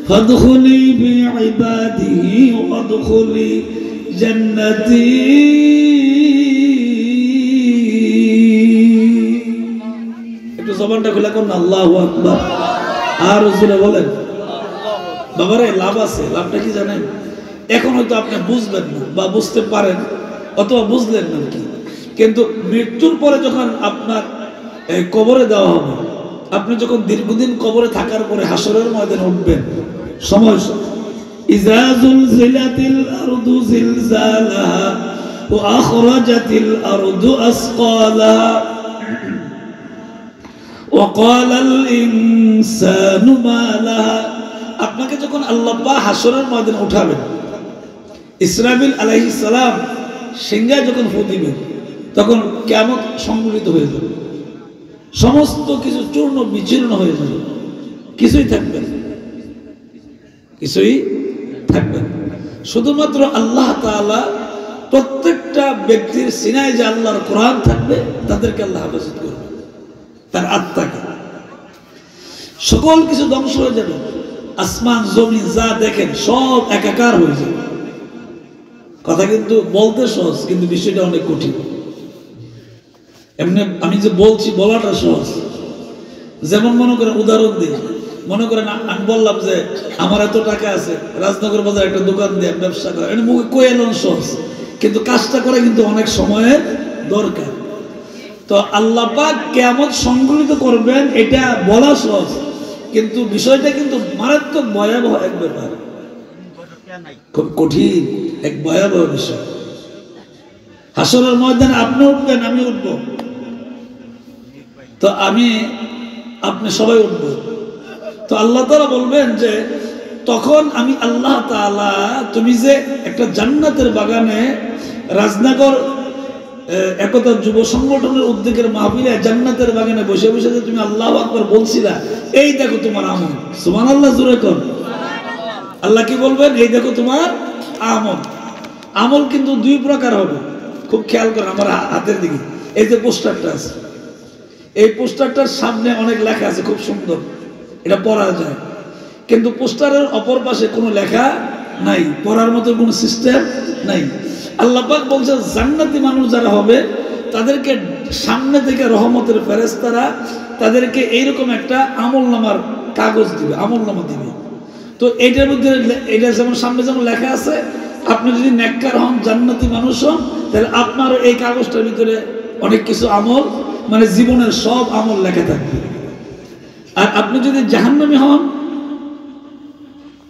ফাদখুলি বিইবাদিহি ওয়াদখুলি জান্নাতি। একটু জবানটা খোলা করুন, আল্লাহু আকবার। আর রাসূলে বলেন বাবারে লাভ আছে। লাভটা কি জানেন? এখন হয়তো আপনি বুঝবেন না বা বুঝতে পারেন অথবা বুঝলেন না কি, কিন্তু মৃত্যুর পরে যখন আপনার কবরে দেওয়া হবে, আপনি যখন দীর্ঘদিন কবরে থাকার পরে হাসরের ময়দানে উঠবেন, সময় ইযা যুলজিলাতিল আরদু জিলজালাহা ওয়া আখরাজাতিল আরদু আসকালাহা ওয়া ক্বালাল ইনসানু মা লাহা। আপনাকে যখন আল্লাহ পাক হাসরের ময়দানে উঠাবেন, ইসরাফিল আলাইহিস সালাম সিংহায় যখন ফু দিবেন, তখন কিয়ামত সংঘটিত হয়ে যাবে, সমস্ত কিছু চূর্ণ বিচূর্ণ হয়ে যাবে, কিছুই থাকবে না, কিছুই থাকবে না। শুধুমাত্র আল্লাহ তাআলা প্রত্যেকটা ব্যক্তির সিনায় যে আল্লাহর কোরআন থাকবে, তাদেরকে আল্লাহ হেফাজত করবে, তার আত্মাকে। সকল কিছু ধ্বংস হয়ে যাবে, আসমান জমিন যা দেখেন সব একাকার হয়ে যাবে, কথা কিন্তু বলতে সহজ, কিন্তু বিষয়টা অনেক কঠিন। এমনি আমি যে বলছি বলাটা সহজ। যেমন মনে করেন, উদাহরণ দিই, মনে করেন আমি বললাম যে আমার এত টাকা আছে, রাজনগর বাজার একটা দোকান দিয়ে ব্যবসা করা, এটা মুখে কয়ে এলেন সহজ, কিন্তু কাজটা করা কিন্তু অনেক সময়ের দরকার। তো আল্লাহ পাক কিয়ামত সংগঠিত করবেন এটা বলা সহজ, কিন্তু বিষয়টা কিন্তু মারাত্মক ভয়াবহ এক ব্যাপার, খুব কঠিন এক ভয়াবহ বিষয়। হাসরের ময়দানে আপনি উঠবেন, আমি উঠবো, তো আপনি সবাই উঠবো। তো আল্লাহ তাআলা বলবেন যে তখন আমি আল্লাহ তাআলা, তুমি যে একটা জান্নাতের বাগানে রাজনগর একতা যুব সংগঠনের উদ্যোগের মাহফিলে জান্নাতের বাগানে বসে বসে যে তুমি আল্লাহু আকবার বলছিলা, এই দেখো তোমার আমল। সুবহানাল্লাহ, জোরে কোন। আল্লাহ কি বলবেন? এই দেখো তোমার আমল। আমল কিন্তু দুই প্রকার হবে, খুব খেয়াল করেন আমার হাতের দিকে। এই যে পোস্টারটা আছে, এই পোস্টারটার সামনে অনেক লেখা আছে, খুব সুন্দর, এটা পড়া যায়, কিন্তু পোস্টারের অপর পাশে কোনো লেখা নাই, পড়ার মতো কোনো সিস্টেম নাই। আল্লাহ পাক বলছে জান্নাতি মানুষ যারা হবে তাদেরকে সামনে থেকে রহমতের ফেরেশতারা তাদেরকে এইরকম একটা আমলনামার কাগজ দিবে, আমলনামা দিবে। তো এটার মধ্যে এটা যেমন সামনে যেমন লেখা আছে, আপনি যদি নেককার হন, জান্নাতি মানুষ হন, তাহলে আপনার এই কাগজটার ভিতরে অনেক কিছু আমল, মানে জীবনের সব আমল লেখা থাকবে। আর আপনি যদি জাহান্নামী হন,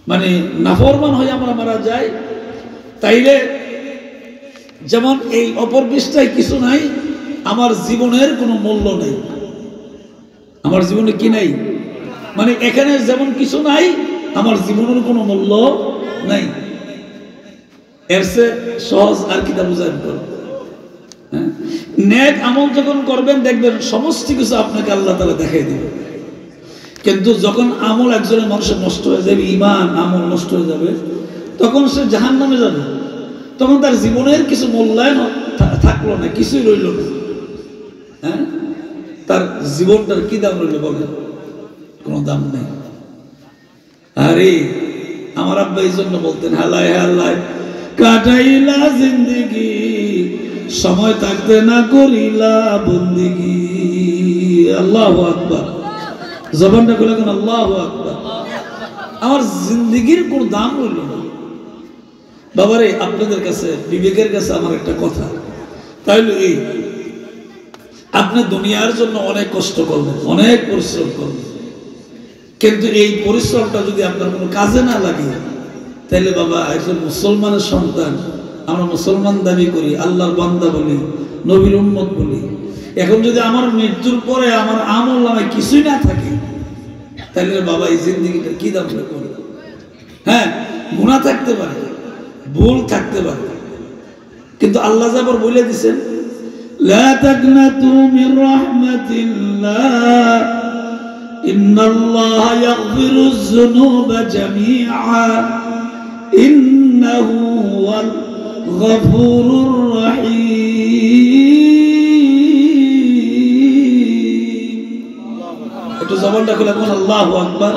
মানে নাফরমান হয়ে আমরা মারা যাই, তাইলে যেমন এই অপর পৃষ্ঠায় কিছু নাই, আমার জীবনের কোনো মূল্য নেই। আমার জীবনে কি নাই, মানে এখানে যেমন কিছু নাই, আমার জীবনের কোনো মূল্য নাই। এর চেয়ে সহজ আর কিটা বুঝাইন করব। নেক আমল যখন করবেন দেখবেন সমস্ত কিছু আপনাকে আল্লাহ তাআলা দেখাই দিবে। কিন্তু যখন আমল একজনের মানুষের নষ্ট হয়ে যাবে, ঈমান আমল নষ্ট হয়ে যাবে, তখন সে জাহান্নামে যাবে। তখন তার জীবনের কিছু মূল্যায়ন থাকলো না, কিছুই রইল না। হ্যাঁ, তার জীবনটার কি দাম রইল বলেন? কোনো দাম নেই। আরে আমার আব্বা এই জন্য বলতেন, হালায় হালায় কাটাইলা জিন্দেগি, সময় থাকতে না করিলা বন্দেগি। আল্লাহু আকবার, জবানটা খুলে কেন আল্লাহু আকবার। আমার জিন্দেগির কোনো দাম রইল না। বাবারে, আপনাদের কাছে বিবেকের কাছে আমার একটা কথা, তাইলে এই আপনি দুনিয়ার জন্য অনেক কষ্ট করবেন, অনেক পরিশ্রম করবেন, কিন্তু এই পরিশ্রমটা যদি আপনার কোনো কাজে না লাগে, তাহলে বাবা একজন মুসলমানের সন্তান, আমরা মুসলমান দাবি করি, আল্লাহর বান্দা বলি, নবীর উম্মত বলি, এখন যদি আমার মৃত্যুর পরে আমার আমল নামায় কিছুই না থাকে, তাহলে বাবা এই জিন্দেগিটা কি দাম করে? হ্যাঁ, গুনাহ থাকতে পারে, ভুল থাকতে পারে, কিন্তু আল্লাহ যাবার বলে দিয়েছেন, লা তাকনাতু মির রাহমাতিল্লাহ ইন্নাল্লাহা ইয়াগফিরুয যুনুবা জামিআ ইন্নাহু হুয়াল গফুরুর রহিম। একটু জবানটা খুলে বলুন আল্লাহু আকবার।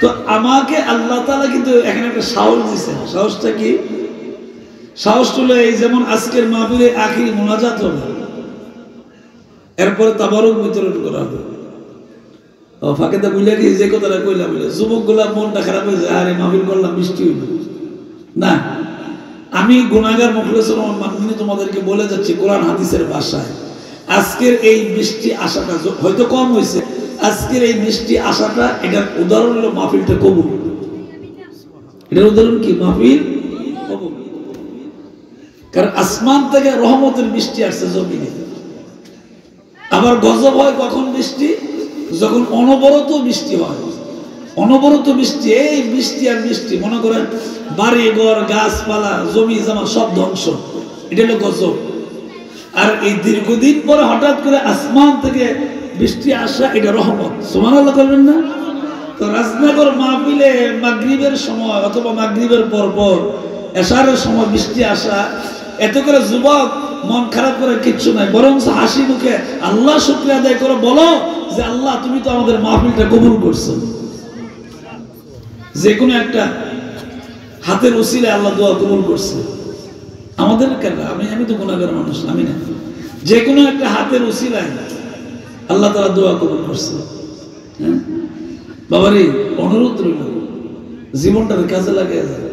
তো আমাকে আল্লাহ তাআলা কিন্তু এখানে একটা সাহস দিয়েছেন। সাহসটা কি? সাহস হলো এই যেমন আজকের মাহফিলে আখিরি মুনাজাত হবে, এরপরে তাবারুক বিতরণ করা হবে। ও ফাঁকেতে বুঝলে কি যে কথাটা কইলাম, যুবক গুলা মনটা খারাপ হয়ে যায়, আরে মাহফিল করলাম বৃষ্টি হইল না। আমি গুনাহগার মুখলেসুর রহমান মাননী তোমাদেরকে বলে যাচ্ছি কোরআন হাদিসের ভাষায়, আজকের এই বৃষ্টি আশাটা হয়তো কম হয়েছে, আজকের এই মিষ্টি আশাটা, এটার উদাহরণ হলো মাহফিলটা কবুল। এটার উদাহরণ কি? মাহফিল কবুল। কারণ আসমান থেকে রহমতের বৃষ্টি আসছে জমিনে। আবার গজব হয় কখন বৃষ্টি? যখন অনবরত বৃষ্টি হয়, অনবরত বৃষ্টি, এই বৃষ্টি আর বৃষ্টি, মনে করেন বাড়ি ঘর গাছপালা জমি জমা সব ধ্বংস, এটা হলো গজব। আর এই দীর্ঘদিন পরে হঠাৎ করে আসমান থেকে বৃষ্টি আসা, এটা রহমত। সুবহানাল্লাহ করবেন না? তো রাজনগর মাহফিলে মাগরিবের সময় অথবা মাগরিবের পর এশারের সময় বৃষ্টি আসা, এত করে যুবক মন খারাপ করে কিচ্ছু নাই, বরং হাসি মুখে আল্লাহ শুকরিয়া আদায় করে বলো যে আল্লাহ তুমি তো আমাদের মাহফিলটা কবুল করছো। যে কোনো একটা হাতের উসিলায় আল্লাহ দোয়া কবুল করছে। আমাদের কেন? আমি তো গুনাহগার মানুষ, আমি না। যে কোনো একটা হাতের উসিলায় আল্লাহ তাআলা দোয়া কবুল করছে। হ্যাঁ বাবারে, অনুরোধ রইল, জীবনটাকে কাজে লাগিয়ে যায়।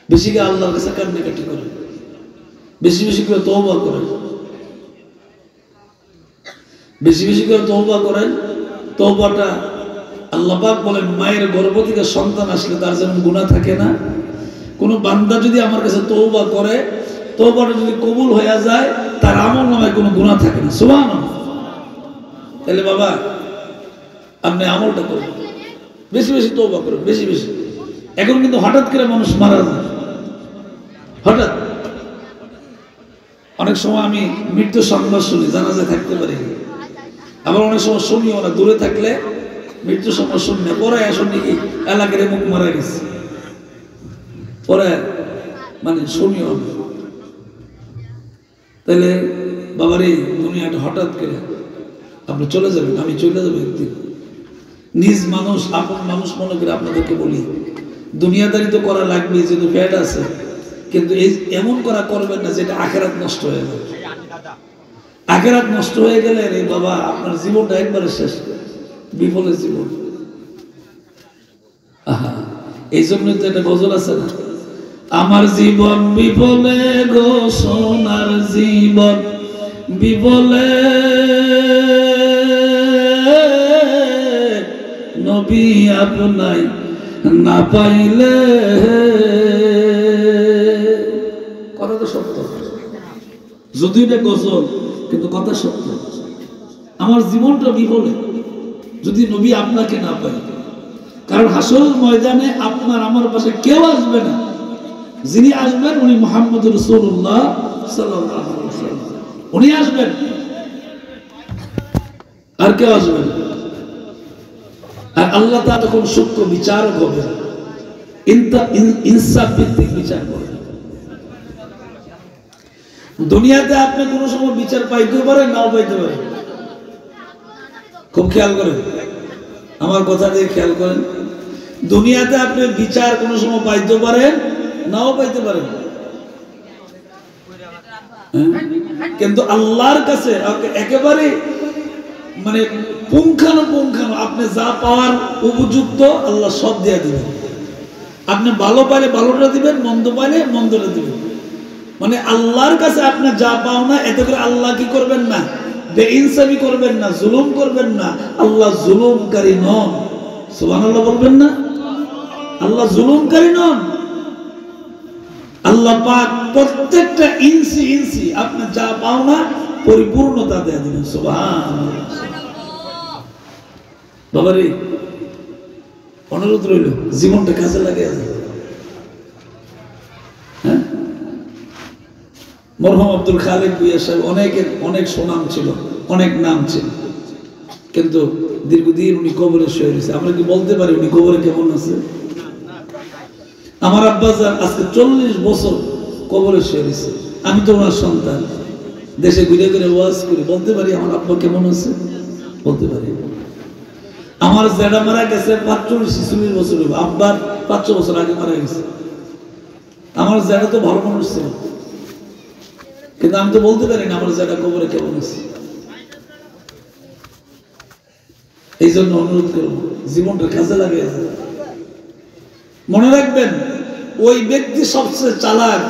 বেশি করে আল্লাহর কাছে কান্নাকাটি করে, বেশি বেশি করে তওবা করেন, বেশি বেশি করে তওবা করেন। তওবাটা আল্লাহ পাক বলেন, মায়ের গর্ভ থেকে সন্তান আসলে তার যেমন গুনাহ থাকে না, কোনো বান্দা যদি আমার কাছে তওবা করে, তওবাটা যদি কবুল হয়ে যায়, তার আমল নামায় কোনো গুনাহ থাকে না। সুবহানাল্লাহ। তাহলে বাবা আপনি আমলটা করুন, বেশি বেশি তওবা করুন, বেশি বেশি। এখন কিন্তু হঠাৎ করে মানুষ মারা যায়, হঠাৎ। অনেক সময় আমি মৃত্যু সংবাদ শুনি, জানাজায় থাকতে পারি, আবার অনেক সময় শুনিও না, দূরে থাকলে মৃত্যু সংবাদ শুনি না, পরে শুনি কি এলাকার মুখ মারা গেছে, পরে মানে শুনিও না। তাহলে বাবার এই দুনিয়াটা হঠাৎ করে আপনি চলে যাবেন, আমি চলে যাবো একদিন। নিজ মানুষ, আপন মানুষ মনে করে আপনাদেরকে বলি, দুনিয়াদারি তো করা লাগবে, যেহেতু পেট আছে, কিন্তু এই এমন করা করবেন না যেটা আখেরাত নষ্ট হয়ে যাবে। আখেরাত নষ্ট হয়ে গেলে রে বাবা আপনার জীবনটা একবারে শেষ, বিফলের জীবন। আহা, এই জন্যই তো একটা গজল আছে না, আমার জীবন বিফলে গো সোনার জীবন বিফলে, নবী আপনাই না পাইলে। কথা তো সত্য, যদিও এটা গজল কিন্তু কথা সত্য। আমার জীবনটা বিফলে যদি নবী আপনাকে না পাই, কারণ হাসরের ময়দানে আপনার আমার পাশে কেউ আসবে না, যিনি আসবেন উনি মুহাম্মদ রাসূলুল্লাহ সাল্লাল্লাহু আলাইহি ওয়াসাল্লাম, উনি আসবেন, আর কেউ আসবেন। আর আল্লাহ তাআলা তখন সূক্ষ্ম বিচারক হবে, ইনসাফ ভিত্তিক বিচার করবেন। দুনিয়াতে আপনি কোনো সময় বিচার পাইতেও পারেন, নাও পাইতে পারেন। খুব খেয়াল করেন, আমার কথা দিয়ে খেয়াল করেন। দুনিয়াতে আপনি বিচার কোনো সময় পাইতে পারেন, নাও পাইতে পারেন, কিন্তু আল্লাহর কাছে একেবারে মানে পুঙ্খানুপুঙ্খানু আপনি যা পাওয়ার উপযুক্ত আল্লাহ সব দিয়ে দিবেন। আপনি ভালো পাইলে ভালোটা দিবেন, মন্দ পাইলে মন্দটা দিবেন। মানে আল্লাহর কাছে আপনি যা পাও না, এতে করে আল্লাহ কি করবেন না, বেইনসাফি করবেন না, জুলুম করবেন না। আল্লাহ জুলুমকারী নন, সুবহানাল্লাহ বলবেন না? আল্লাহ জুলুমকারী নন। আল্লাহ পাক প্রত্যেকটা ইঞ্চি ইঞ্চি আপনি যা পাও না পরিপূর্ণতা দিয়ে দিবেন। সুবহানাল্লাহ। বাবারে, অনুরোধ রইল, জীবনটা কাজে লাগিয়ে যায়। হ্যাঁ, মরহুম আব্দুল খালেক ভূঁইয়া সাহেব অনেক সুনাম ছিল, অনেক নাম ছিল, কিন্তু দীর্ঘদিন উনি কবরে শুয়ে রয়েছে। আমরা কি বলতে পারি উনি কবরে কেমন আছে? আমার আব্বাজান আজকে 40 বছর কবরে শুয়ে রয়েছে। আমি তো ওনার সন্তান, দেশে ঘুরে ঘুরে ওয়াজ করি, বলতে পারি আমার আব্বা কেমন আছে? বলতে পারি। আমার জেঠা মারা গেছে 45-46 বছর, আব্বার 5 বছর আগে মারা গেছে। আমার জেঠা তো ভালো মানুষ ছিল, কিন্তু আমি তো বলতে পারি না আমার জেঠা কবরে কেমন আছে। এই জন্য অনুরোধ করব, জীবনটা কাজে লাগিয়ে যাবে। মনে রাখবেন, ওই ব্যক্তি সবচেয়ে চালাক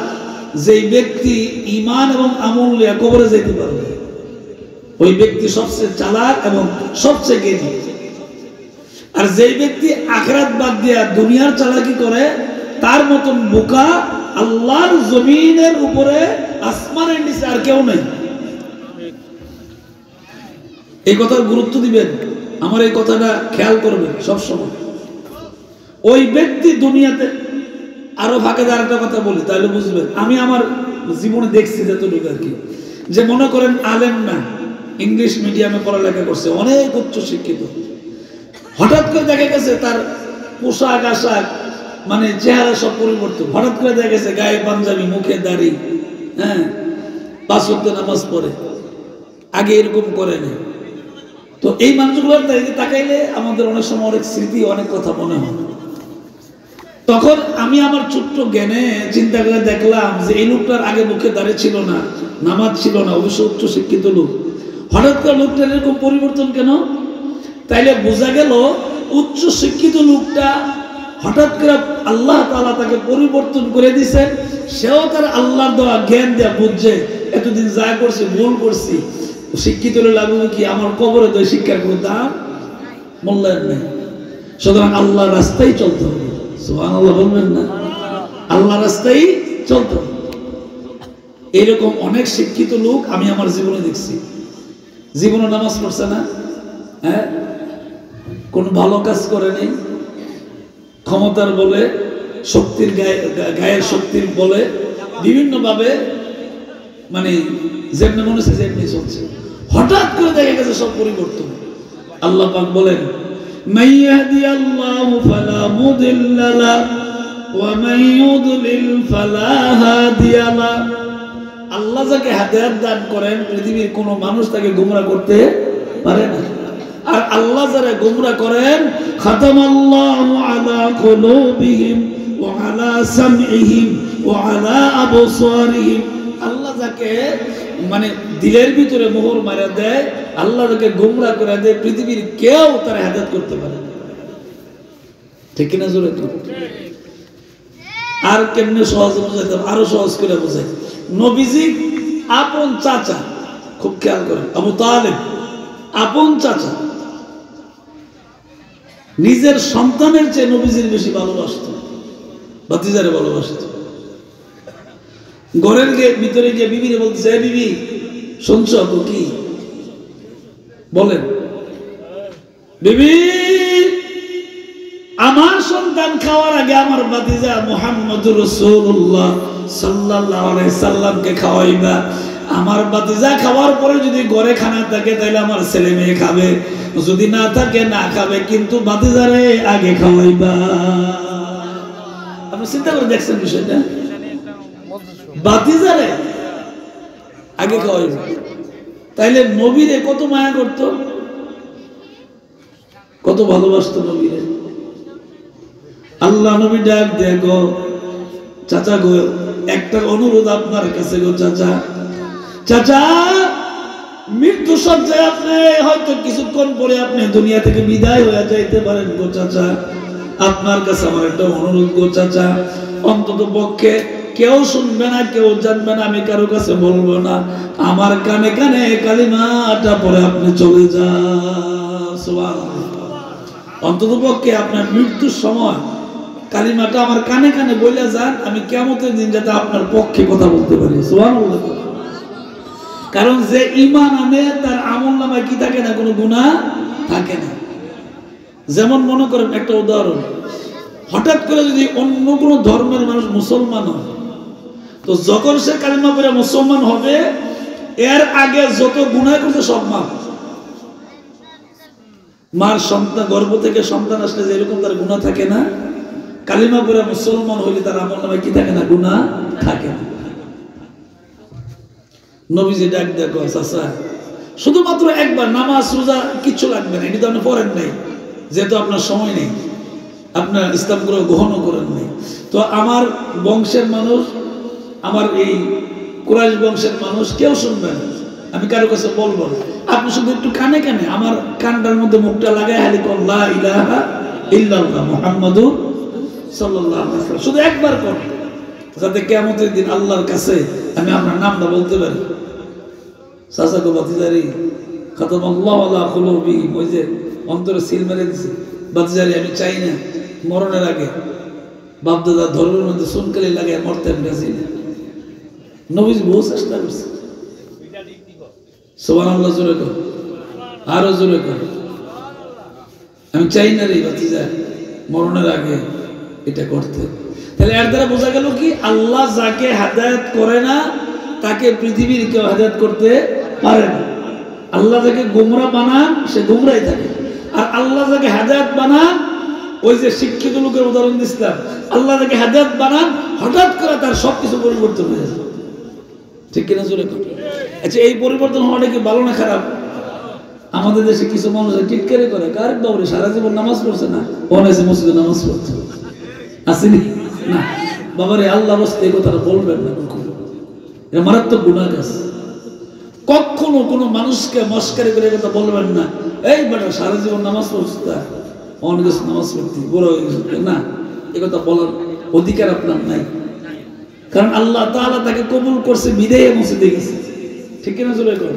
যেই ব্যক্তি ঈমান এবং আমল নিয়ে কবরে যেতে পারবে। ওই ব্যক্তি সবচেয়ে চালাক এবং সবচেয়ে জ্ঞানী। আর যেই ব্যক্তি আখিরাত বাদ দিয়া দুনিয়ার চালাকি করে, তার মতন বোকা আল্লাহর জমিনের উপরে আসমানের নিচে আর কেউ নেই। এই কথার গুরুত্ব দিবেন, আমার এই কথাটা খেয়াল করবেন সব সময়। ওই ব্যক্তি দুনিয়াতে, আরো ফাঁকে আরেকটা কথা বলি তাহলে বুঝবেন। আমি আমার জীবনে দেখছি যতটুকু আর কি, যে মনে করেন আলেম না, ইংলিশ মিডিয়ামে পড়ালেখা করছে, অনেক উচ্চ শিক্ষিত, হঠাৎ করে দেখা গেছে তার পোশাক আশাক মানে চেহারা সব পরিবর্তন। হঠাৎ করে দেখা গেছে গায়ে পাঞ্জাবি, মুখে দাড়ি, হ্যাঁ, 5 ওয়াক্ত নামাজ পড়ে, আগে এরকম করে না। তো এই মানুষগুলোর তাকাইলে আমাদের অনেক সময় অনেক স্মৃতি, অনেক কথা মনে হয়। তখন আমি আমার ছোট্ট জ্ঞানে চিন্তা করে দেখলাম যে এই লোকটার আগে মুখে দাঁড়িয়ে ছিল না, নামাজ ছিল না, অবশ্য উচ্চ শিক্ষিত লোক। হঠাৎ করে লোকটার এরকম পরিবর্তন কেন? তাইলে বোঝা গেল উচ্চ শিক্ষিত লোকটা হঠাৎ করে আল্লাহ তাআলা তাকে পরিবর্তন করে দিয়েছেন। সেও তার আল্লাহর দেওয়া জ্ঞান দেওয়া বুঝছে এতদিন যা করছি ভুল করছি। শিক্ষিত হলে লাগবে কি? আমার কবরে তো শিক্ষার কোনো দাম মূল্যায়ন নেই। সুতরাং আল্লাহর রাস্তায় চলতে হবে। সুবহানাল্লাহ বলবেন না? আল্লাহর রাস্তায় চলতে হবে। এইরকম অনেক শিক্ষিত লোক আমি আমার জীবনে দেখছি। জীবনে নামাজ পড়ছে না, হ্যাঁ, কোন ভালো কাজ করে নেই, ক্ষমতার বলে, শক্তির গায়ের শক্তির বলে বিভিন্নভাবে মানে যেমনি মনে হচ্ছে যেমনি চলছে। হঠাৎ করে দেখা গেছে সব পরিবর্তন। আল্লাহ পাক বলেন, মান ইয়াহদিয়াল্লাহু ফালা মুদিল্লা লাহু ওয়া মান ইউদ্লিল ফালা হাদিয়া লাহু। আল্লাহ যাকে হেদায়েত দান করেন পৃথিবীর কোনো মানুষ তাকে গোমরাহ করতে পারে না। আর আল্লাহ যারা গোমরাহ করেন, খাতামাল্লাহু আলা কুলুবিহিম ওয়া আলা সামইহিম ওয়া আলা আবসারিহিম। আল্লাহ যাকে মানে দিলের ভিতরে মোহর মারা দেয়, আল্লাহ যাকে গোমরাহ করে দেয়, পৃথিবীর কেউ তার হেদায়েত করতে পারে না। ঠিক কিনা জোরে তো? আর কেমনে সহজ বোঝাইতে? আরো সহজ করে বোঝাই। নবীজি আপন চাচা, খুব খেয়াল করেন, আবু তালেব আপন চাচা, নিজের সন্তানের চেয়ে নবীজির বেশি ভালোবাসত, ভাতিজারে ভালোবাসত। ঘরের ভিতরে গিয়ে বিবিরে বলতেছে, বিবি শুনছো কি বলেন? বিবি, আমার সন্তান খাওয়ার আগে আমার ভাতিজা মুহাম্মদুর রাসূলুল্লাহ সাল্লাল্লাহু আলাইহি সাল্লামকে খাওয়াইবা। আমার ভাতিজা খাওয়ার পরে যদি ঘরে খানা থাকে তাহলে আমার ছেলে মেয়ে খাবে, যদি না থাকে না খাবে, কিন্তু ভাতিজারে আগে খাওয়াইবা। আপনি চিন্তা করে দেখছেন বিষয়টা? ভাতিজারে আগে খাওয়াইবা। তাইলে নবীরে কত মায়া করত, কত ভালোবাসতো নবীরে। আল্লাহ নবী ডাক দেখো, চাচা গো, একটা অনুরোধ আপনার কাছে গো চাচা, চাচা মৃত্যু সজ্জায় আপনি হয়তো কিছুক্ষণ পরে আপনি দুনিয়া থেকে বিদায় হয়ে যাইতে পারেন গো চাচা, আপনার কাছে আমার একটা অনুরোধ গো চাচা, অন্তত পক্ষে কেউ শুনবে না, কেউ জানবে না, আমি কারো কাছে বলবো না, আমার কানে কানে কালিমাটা পরে আপনি চলে যান। সুবহানাল্লাহ। অন্তত পক্ষে আপনার মৃত্যুর সময় কালিমাটা আমার কানে কানে বলে যান, আমি কিয়ামতের দিন যাতে আপনার পক্ষে কথা বলতে পারি। সুবহানাল্লাহ। কারণ যে ঈমান আনে তার আমলনামায় কি থাকে না? কোনো গুনাহ থাকে না। যেমন মনে করেন একটা উদাহরণ, হঠাৎ করে যদি অন্য কোনো ধর্মের মানুষ মুসলমান হয়, তো যখন সে কালিমা পড়ে মুসলমান হবে, এর আগে যত গুনাহ করছে সব মাফ। মার সন্তান গর্ভ থেকে সন্তান আসলে যেরকম তার গুনাহ থাকে না, কালিমা পড়ে মুসলমান হইলে তার আমলনামায় কি থাকে না? গুনাহ থাকে না। নবীজি ডাক দেখো, চাচা শুধুমাত্র একবার নামাজ রোজা কিচ্ছু লাগবে না, এটা তো আপনি পড়েন নাই, যেহেতু আপনার সময় নেই, আপনার ইসলাম গ্রহণ করেন নাই। তো আমার বংশের মানুষ, আমার এই কুরাইশ বংশের মানুষ কেউ শুনবে না, আমি কারো কাছে বলবো না। আপনি শুধু একটু কানে কানে আমার কানটার মধ্যে মুখটা লাগায় হালি কর, লা ইলাহা ইল্লাল্লাহ মুহাম্মাদুর সাল্লাল্লাহু আলাইহি ওয়াসাল্লাম, শুধু একবার কর, যাতে কিয়ামতের দিন আল্লাহর কাছে আমি আপনার নামটা বলতে পারি। চাচা গো, ভাতিজারি খাতামাল্লাহু আলা কুলুবিহিম, ওই যে অন্তরে সিল মেরে দিছে, ভাতিজারি আমি চাই না মরণের আগে বাপদাদা ধর্মের মধ্যে সুনকালি লাগে মরতে আমি রাজি না। নবীজি বহু চেষ্টা করছে। সুবহানাল্লাহ জোরে কর, আরো জোরে কর। আমি চাই না রে ভাতিজা মরণের আগে এটা করতে। তাহলে এর দ্বারা বোঝা গেল কি? আল্লাহ যাকে হেদায়েত করে না তাকে পৃথিবীর কেউ হেদায়েত করতে পারে না। আল্লাহ যাকে গোমরাহ বানান সে গোমরাই থাকে, আর আল্লাহ যাকে হেদায়েত বানান, ওই যে শিক্ষিত লোকের উদাহরণ দিছিলাম, আল্লাহ যাকে হেদায়েত বানান হঠাৎ করে তার সবকিছু পরিবর্তন হয়ে যায়। ঠিক কিনা জোরে কর? আচ্ছা, এই পরিবর্তন হওয়াটা কি ভালো না খারাপ? আমাদের দেশে কিছু মানুষ টিটকারি করে, কার বাবরে সারা জীবন নামাজ পড়ছে না, অনেক মসজিদে নামাজ পড়ছে, আসেনি না বাবারে, আল্লাহ বসতে এই কথাটা বলবেন না কখনো, এটা মারাত্মক গুনাহ কাজ। কখনো কোনো মানুষকে মস্কারি করে কথা বলবেন না, এই বেটা সারা জীবন নামাজ পড়ছে, অনেক নামাজ পড়তে বড় হয়ে গেছে না, এ কথা বলার অধিকার আপনার নাই। কারণ আল্লাহ তাআলা তাকে কবুল করছে বিদায় মসজিদে গেছে, ঠিক কিনা চলে গেল।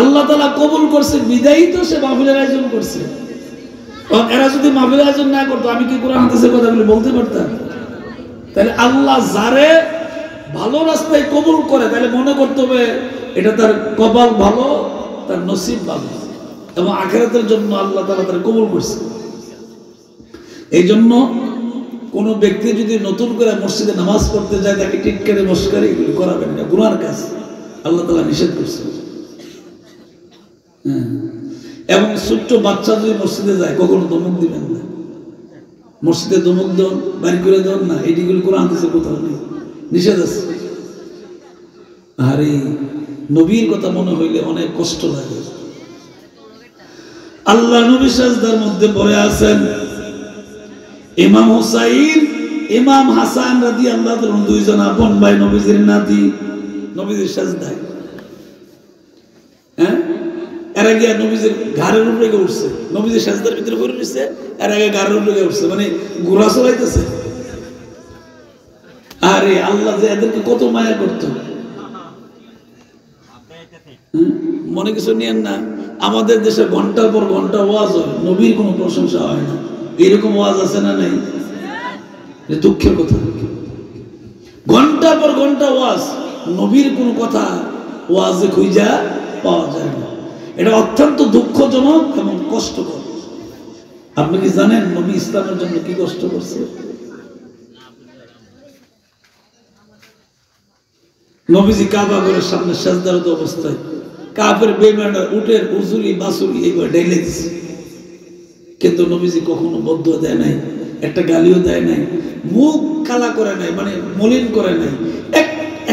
আল্লাহ তাআলা কবুল করছে বিদায়ী তো সে মাহফিলের আয়োজন করছে। এরা যদি মাহফিলের আয়োজন না করতো আমি কি কোরআন হাদিসের কথাগুলো বলতে পারতাম? তাহলে আল্লাহ যারে ভালো রাস্তায় কবুল করে তাহলে মনে করতে হবে এটা তার কপাল ভালো, তার নসিব ভালো, এবং আখিরাতের জন্য আল্লাহ তাআলা তার কবুল করছে। এই জন্য কোন ব্যক্তি যদি নতুন করে মসজিদে নামাজ পড়তে যায় তাকে টিটকারি মস্কারি এগুলি করাবেন না, গুনার কাজ, আল্লাহ তাআলা নিষেধ করছে। এবং ছোট্ট বাচ্চা যদি মসজিদে যায় কখনো ধমক দিবেন না, মসজিদে ধমক দেন, বাড়ি করে দেন না, এইগুলি কোরআন হাদিসে কোথাও নেই, নিষেধ আছে। আর এই নবীর কথা মনে হইলে অনেক কষ্ট লাগে। আল্লাহ নবী সাজদার মধ্যে পড়ে আছেন, ইমাম হুসাইন ইমাম হাসান রাদিয়াল্লাহু তাআলা দুইজন আপন ভাই নবীজির নাতি, নবীজির সাজদায়, এর আগে নবীজির ঘাড়ের উপরে গিয়ে উঠছে, নবীজির সাজদার ভিতরে পড়ে রয়েছে, এর আগে ঘাড়ের উপরে গিয়ে উঠছে, মানে ঘোড়া চলাইতেছে। আরে আল্লাহ যে এদেরকে কত মায়া করত, মনে কিছু নিয়েন না। আমাদের দেশে ঘন্টার পর ঘন্টা ওয়াজ হয়, নবীর কোনো প্রশংসা হয় না, এরকম ওয়াজ আছে না নাই? দুঃখের কথা, ঘন্টার পর ঘন্টা ওয়াজ, নবীর কোনো কথা ওয়াজে খুঁজা পাওয়া যায় না। এটা অত্যন্ত দুঃখজনক এবং কষ্টকর। আপনি কি জানেন নবী ইসলামের জন্য কি কষ্ট করছে? নবীজি কাবা ঘরের সামনে সাজদারত অবস্থায় কাফের বেঈমানরা উটের উজুরি বাসুরি এইবার ঢেলে দিছে, কিন্তু নবীজি কখনো বদদুয়া দেয় নাই, একটা গালিও দেয় নাই, মুখ কালা করে নাই, মানে মলিন করে নাই,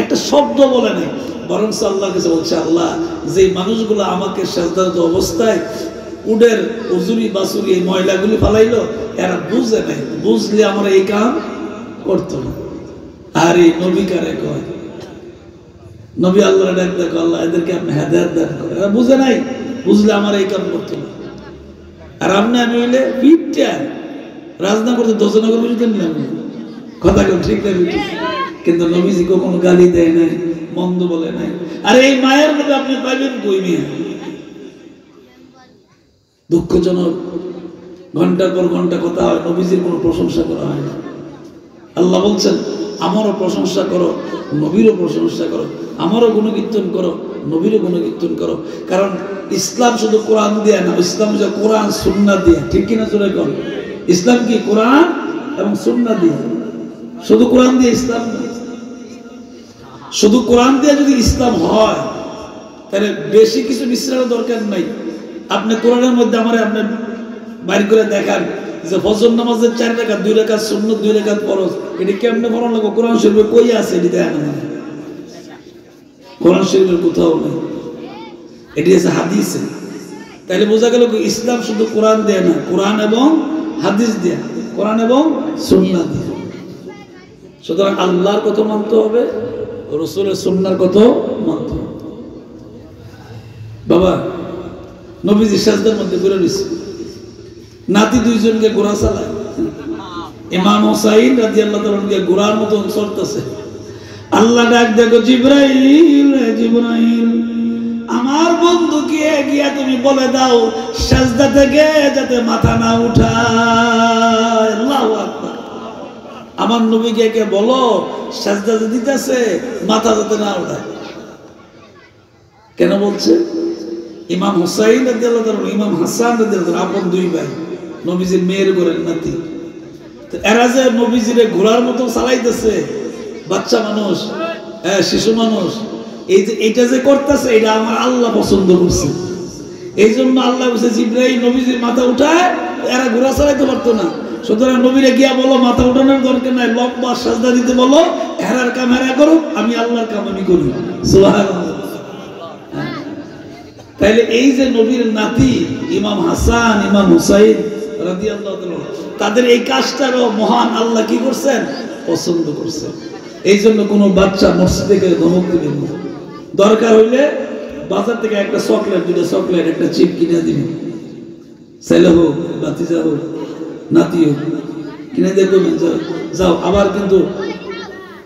একটা শব্দ বলে নাই, বরং আল্লাহর কাছে বলছে, আল্লাহ যে মানুষগুলো আমাকে সাজদারত অবস্থায় উটের উজুরি বাসুরি এই ময়লাগুলি ফালাইলো, এরা বুঝে নাই, বুঝলে আমরা এই কাম করতো না। আর এই নবী কারে কয়? নবী আল্লাহর ডাক দেখো, আল্লাহ এদেরকে আপনি হেদায়েত দান করেন, এরা বুঝে নাই, বুঝলে আমার এই কাম করতো না। আর আপনি আমি হইলে পিঠটা রাজনা করতে দোষনগর বুঝতেন না, কথা কেউ ঠিক না, কিন্তু নবীজি কখনো গালি দেয় নাই, মন্দ বলে নাই। আর এই মায়ের মধ্যে আপনি পাইবেন কই মেয়ে? দুঃখজনক, ঘন্টার পর ঘন্টা কথা হয়, নবীজির কোনো প্রশংসা করা হয় না। আল্লাহ বলছেন আমারও প্রশংসা করো, নবীরও প্রশংসা করো, আমারও গুণকীর্তন করো, নবীরও গুণকীর্তন করো। কারণ ইসলাম শুধু কোরআন দিয়ে না, ইসলাম হচ্ছে কোরআন সুন্নাহ দিয়ে, ঠিক কিনা জোরে কর? ইসলাম কি কোরআন এবং সুন্নাহ দিয়ে, শুধু কোরআন দিয়ে ইসলাম না। শুধু কোরআন দিয়ে যদি ইসলাম হয় তাহলে বেশি কিছু মিশ্রণের দরকার নাই। আপনি কোরআনের মধ্যে আমার আপনি বাইর করে দেখান যে ফজর নামাজের 4 রাকাত, 2 রাকাত সুন্নাত, 2 রাকাত ফরজ, এটা কেমনে পড়ানো লাগবে? কোরআন শরীফে কই আছে? এটি দেখেন না, কোরআন শরীফের কোথাও নেই, এটি আছে হাদিসে। তাহলে বোঝা গেল ইসলাম শুধু কোরআন দেয় না, কোরআন এবং হাদিস দেয়া, কোরআন এবং সুন্নাত দেয়া। সুতরাং আল্লাহর কত মানতে হবে, রাসূলের সুন্নাহর কত মানতে হবে। বাবা নবীজি সাজদার মধ্যে ঘুরে রয়েছে, নাতি দুইজনকে ঘোড়া চালায়, ইমাম হুসাইন রাদিয়াল্লাহু তাআলা ঘোড়ার মতন চলতেছে। আল্লাহ ডাক দেখো, জিবরাইল, জিবরাইল আমার বন্ধুকে গিয়া তুমি বলে দাও সাজদা থেকে যাতে মাথা না উঠায়। আল্লাহু আকবার। আমার নবীকে কে বলো সাজদা দিতেছে মাথা যাতে না উঠায়। কেন বলছে? ইমাম হুসাইন রাদিয়াল্লাহু তাআলা, ইমাম হাসান রাদিয়াল্লাহু তাআলা আপন দুই ভাই, নবীজির মেয়ের ঘরের নাতি। তো এরা যে নবীজিরে ঘোড়ার মতো চালাইতেছে, বাচ্চা মানুষ, শিশু মানুষ, এই যে এটা যে করতেছে এটা আমার আল্লাহ পছন্দ করছে। এই জন্য আল্লাহ বলছে জিবরাইল নবীজির মাথা উঠায়, এরা ঘোড়া চালাইতে পারতো না। সুতরাং নবীরে গিয়া বলো মাথা উঠানোর দরকার নাই, লম্বা সাজদা দিতে বলো, হেরার কাম হেরা করো, আমি আল্লাহর কাম আমি করি। সুবহানাল্লাহ। তাইলে এই যে নবীর নাতি ইমাম হাসান, ইমাম হুসাইন রাদিয়াল্লাহু তাআলা, তাদের এই কাজটারও মহান আল্লাহ কি করছেন, পছন্দ করছেন। এই জন্য কোনো বাচ্চা মসজিদে গেলে ধমক দিবেন না, দরকার হইলে বাজার থেকে একটা চকলেট, দুটো চকলেট, একটা চিপ কিনে দিবেন, ছেলে হোক, বাতিজা হোক, নাতি হোক, কিনে দিয়ে করবেন যাও। আবার কিন্তু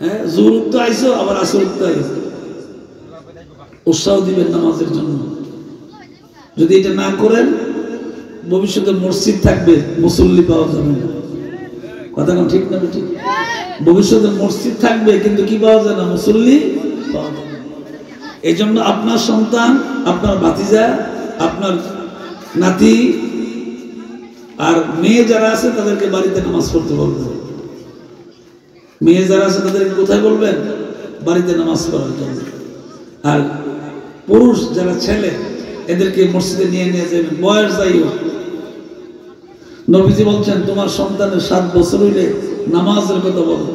হ্যাঁ, জোর উঠতে আইসো, আবার আসর উঠতে আইসো, উৎসাহ দিবেন নামাজের জন্য। যদি এটা না করেন ভবিষ্যতে মসজিদ থাকবে, মুসল্লি পাওয়া যাবে না। কথা কোন ঠিক না ঠিক? ভবিষ্যতে মসজিদ থাকবে কিন্তু কি পাওয়া যায় না, মুসল্লি পাওয়া যাবে না। এই জন্য আপনার সন্তান, আপনার ভাতিজা, আপনার নাতি আর মেয়ে যারা আছে তাদেরকে বাড়িতে নামাজ পড়তে বলবেন। মেয়ে যারা আছে তাদেরকে কোথায় বলবেন, বাড়িতে নামাজ পড়ার জন্য। আর পুরুষ যারা ছেলে এদেরকে মসজিদে নিয়ে নিয়ে যাবেন, বয়স যাই হোক। নবীজি বলছেন তোমার সন্তানের 7 বছর হইলে নামাজের কথা বলো,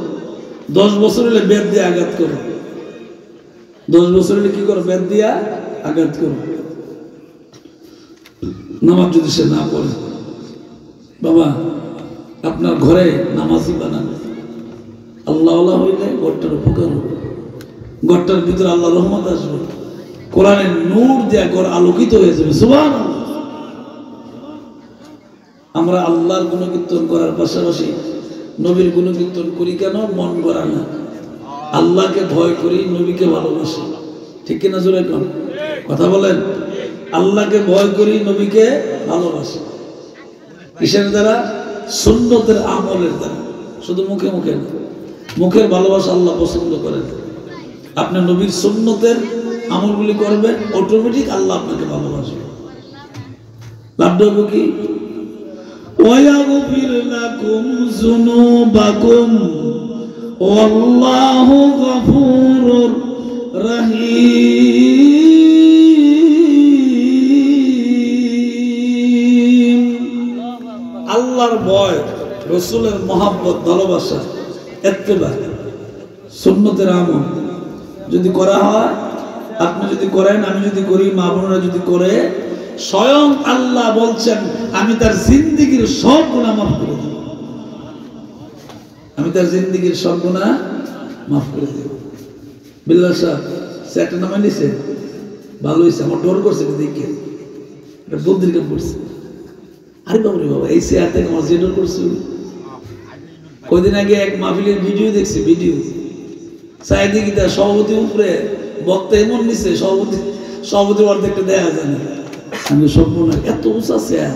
10 বছর হইলে বেদ দিয়ে আঘাত করো। 10 বছর হইলে কি করো, বেদ দিয়া আঘাত করো। নামাজ যদি সে না পড়ে, বাবা আপনার ঘরে নামাজি বানান, আল্লাহ হইলে ঘরটার উপকার হবে, ঘরটার ভিতরে আল্লাহ রহমত আসবে, কোরআনের নূর দেয়া ঘর আলোকিত হয়ে যাবে। সুবহানাল্লাহ। আমরা আল্লাহর গুণকীর্তন করার পাশাপাশি নবীর গুণকীর্তন করি কেন, মন গড়া না, আল্লাহকে ভয় করি, নবীকে ভালোবাসি, ঠিক কিনা জোরে কোন কথা বলেন? আল্লাহকে ভয় করি, নবীকে ভালোবাসি। কিসের দ্বারা? সুন্নতের আমলের দ্বারা, শুধু মুখে মুখে না। মুখের ভালোবাসা আল্লাহ পছন্দ করেন। আপনি নবীর সুন্নতের আমলগুলি করবেন, অটোমেটিক আল্লাহ আপনাকে ভালোবাসবে। লাভ দেব কি? وَيَغْفِرْ لَكُمْ ذُنُوبَكُمْ وَاللَّهُ غَفُورٌ رَحِيمٌ। আল্লাহর ভয়, রাসূলের মহব্বত, ভালোবাসা, ইত্তেবা, সুন্নতের আমল যদি করা হয়, আপনি যদি করেন, আমি যদি করি, মা বোনেরা যদি করে, স্বয়ং আল্লাহ বলছেন আমি তার জিন্দেগীর সব গুনাহ মাফ করে দেব। আমি তার জিন্দেগীর সব গুনাহ মাফ করে দেব। বিল্লাহ সাহেব সে একটা নামে নিছে, ভালো হয়েছে, আমার ডর করছে দেখে, এটা বুদ্ধির কাম করছে। আরে বাবরে বাবা, এই চেয়ার থেকে আমার যে ডর করছে। কয়দিন আগে এক মাহফিলের ভিডিও দেখছি, ভিডিও চাইদি গীতা সভাপতি উপরে বক্তা এমন নিছে, সভাপতি অর্ধেকটা দেখা যায় না। আমি সম্পূর্ণ এত উঁচা চেয়ার,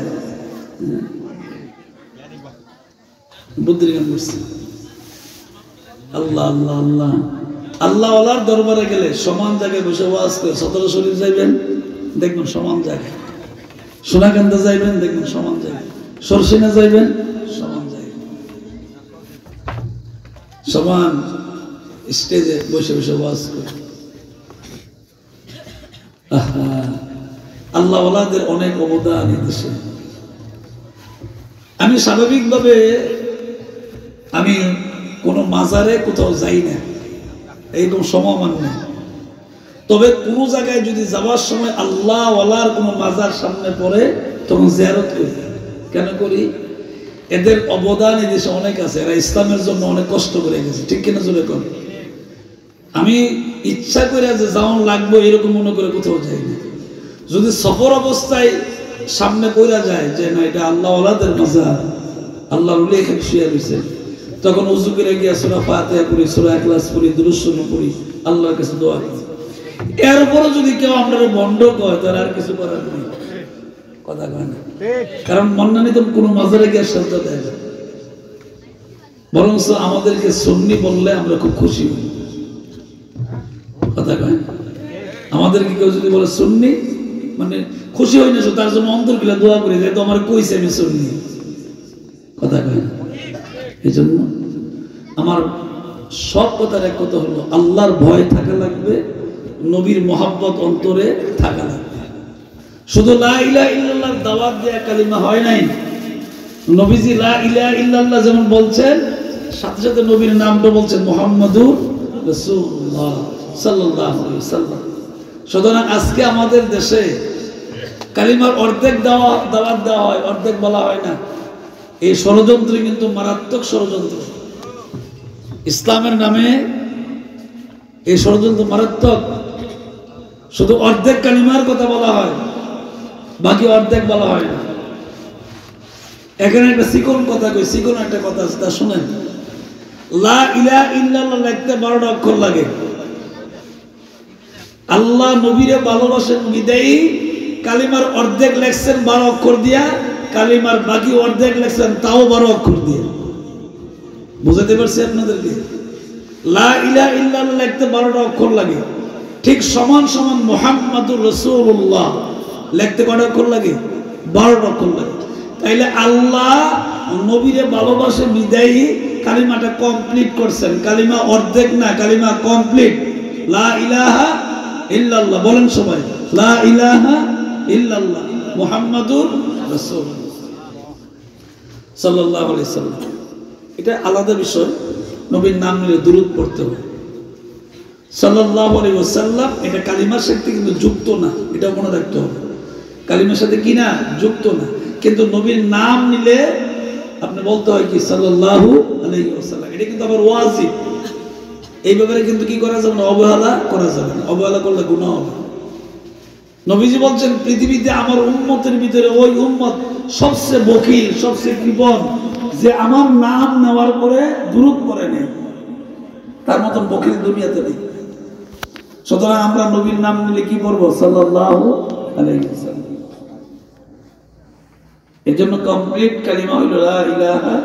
বুদ্ধির কাম করছে। আল্লাহ আল্লাহ আল্লাহ আল্লাহ আল্লাহর দরবারে গেলে সমান জায়গায় বসে ওয়াজ করে, 17 শরীফ যাইবেন দেখবেন সমান জায়গায়, সোনাকান্দা যাইবেন দেখবেন সমান জায়গায়, সরসিনা যাইবেন সমান জায়গায়, সমান স্টেজে বসে বসে ওয়াজ করে। আল্লাহ ওয়ালাদের অনেক অবদান এই দেশে। আমি স্বাভাবিকভাবে আমি কোনো মাজারে কোথাও যাই না, এইরকম সময় আমার নেই। তবে কোনো জায়গায় যদি যাওয়ার সময় আল্লাহ ওয়ালার কোনো মাজার সামনে পড়ে তখন জিয়ারত করি। কেন করি? এদের অবদান এই দেশে অনেক আছে, এরা ইসলামের জন্য অনেক কষ্ট করে গেছে, ঠিক কিনা জোরে কর। আমি ইচ্ছা করে যে যাওয়ান লাগবে এরকম মনে করে কোথাও যাই না। যদি সফর অবস্থায় সামনে পড়া যায় যে না এটা আল্লাহ ওয়ালাদের মাজার, আল্লাহর ওলি এখানে শুয়ে রয়েছে, তখন উযু করে গিয়ে সূরা ফাতিহা পড়ি, সূরা ইখলাস পড়ি, দুরূদ শরীফ পড়ি, আল্লাহর কাছে দোয়া করি। এরপরে যদি কেউ আপনারা বন্ধ কয় তার আর কিছু করার নেই, কথা কয় না। কারণ মন্নানি তো কোনো মাজারে গিয়ে শ্রদ্ধা দেয় না, বরং আমাদেরকে সুন্নি বললে আমরা খুব খুশি হই, কথা কয় না। আমাদেরকে কেউ যদি বলে সুন্নি মানে খুশি হই না, তার জন্য অন্তর গিলা দোয়া করি যে তো আমার কইছে আমি সুন্নি, কথা কয় না। এই জন্য আমার সব কথার এক কথা হলো আল্লাহর ভয় থাকা লাগবে, নবীর মহব্বত অন্তরে থাকা লাগবে। শুধু লা ইলাহা ইল্লাল্লাহর দাওয়াত দেয়া কালিমা হয় নাই। নবীজি লা ইলাহা ইল্লাল্লাহ যেমন বলছেন, সাথে সাথে নবীর নামটা বলছেন মুহাম্মাদুর রাসূলুল্লাহ সাল্লাল্লাহু আলাইহি ওয়াসাল্লাম। সুতরাং আজকে আমাদের দেশে কালিমার অর্ধেক দাওয়াত দেওয়া হয়, অর্ধেক বলা হয় না। এই ষড়যন্ত্র কিন্তু মারাত্মক ষড়যন্ত্র। ইসলামের নামে এই ষড়যন্ত্র মারাত্মক। শুধু অর্ধেক কালিমার কথা বলা হয়, বাকি অর্ধেক বলা হয় না। এখানে একটা চিকন কথা কই, চিকন একটা কথা আছে, তা শুনেন। লা ইলাহা ইল্লাল্লাহ লিখতে 12টা অক্ষর লাগে। আল্লাহ নবীরে ভালোবাসেন বিদায়ী কালিমার অর্ধেক লেখছেন 12 অক্ষর দিয়া, কালিমার বাকি অর্ধেক লেখছেন তাও 12 অক্ষর দিয়ে। বুঝাতে পারছি আপনাদেরকে? লা ইলাহা ইল্লাল্লাহ লিখতে 12টা অক্ষর লাগে। ঠিক সমান সমান মুহাম্মাদুর রাসূলুল্লাহ লিখতে কয়টা অক্ষর লাগে? 12টা অক্ষর লাগে। তাইলে আল্লাহ নবীরে ভালোবাসে বিদায়ী কালিমাটা কমপ্লিট করছেন। কালিমা অর্ধেক না, কালিমা কমপ্লিট। লা ইলাহা ইল্লাল্লাহ বলেন সবাই, লা ইলাহা ইল্লাল্লাহ মুহাম্মাদুর রাসূলুল্লাহ সাল্লাল্লাহু আলাইহি ওয়াসাল্লাম। এটা আলাদা বিষয়, নবীর নাম নিলে দুরূদ পড়তে হবে সাল্লাল্লাহু আলাইহি ওয়াসাল্লাম। এটা কালিমার সাথে কিন্তু যুক্ত না, এটা মনে রাখতে হবে। কালিমার সাথে কি না যুক্ত না, কিন্তু নবীর নাম নিলে আপনি বলতে হয় কি সাল্লাল্লাহু আলাইহি ওয়াসাল্লাম। এটা কিন্তু আবার ওয়াজিব। এই ব্যাপারে কিন্তু কি করা যাবে না, অবহেলা করা যাবে না। অবহেলা করলে গুনাহ হবে। নবীজি বলছেন পৃথিবীতে আমার উম্মতের ভিতরে ওই উম্মত সবচেয়ে বখিল, সবচেয়ে কৃপণ, যে আমার নাম নেওয়ার পরে দুরূদ পড়ে নেই। তার মতন বখিল দুনিয়াতে নেই। সুতরাং আমরা নবীর নাম নিলে কি পড়বো? সাল্লাল্লাহু আলাইহি ওয়াসাল্লাম। এজন্য কমপ্লিট কালিমা হইল লা ইলাহা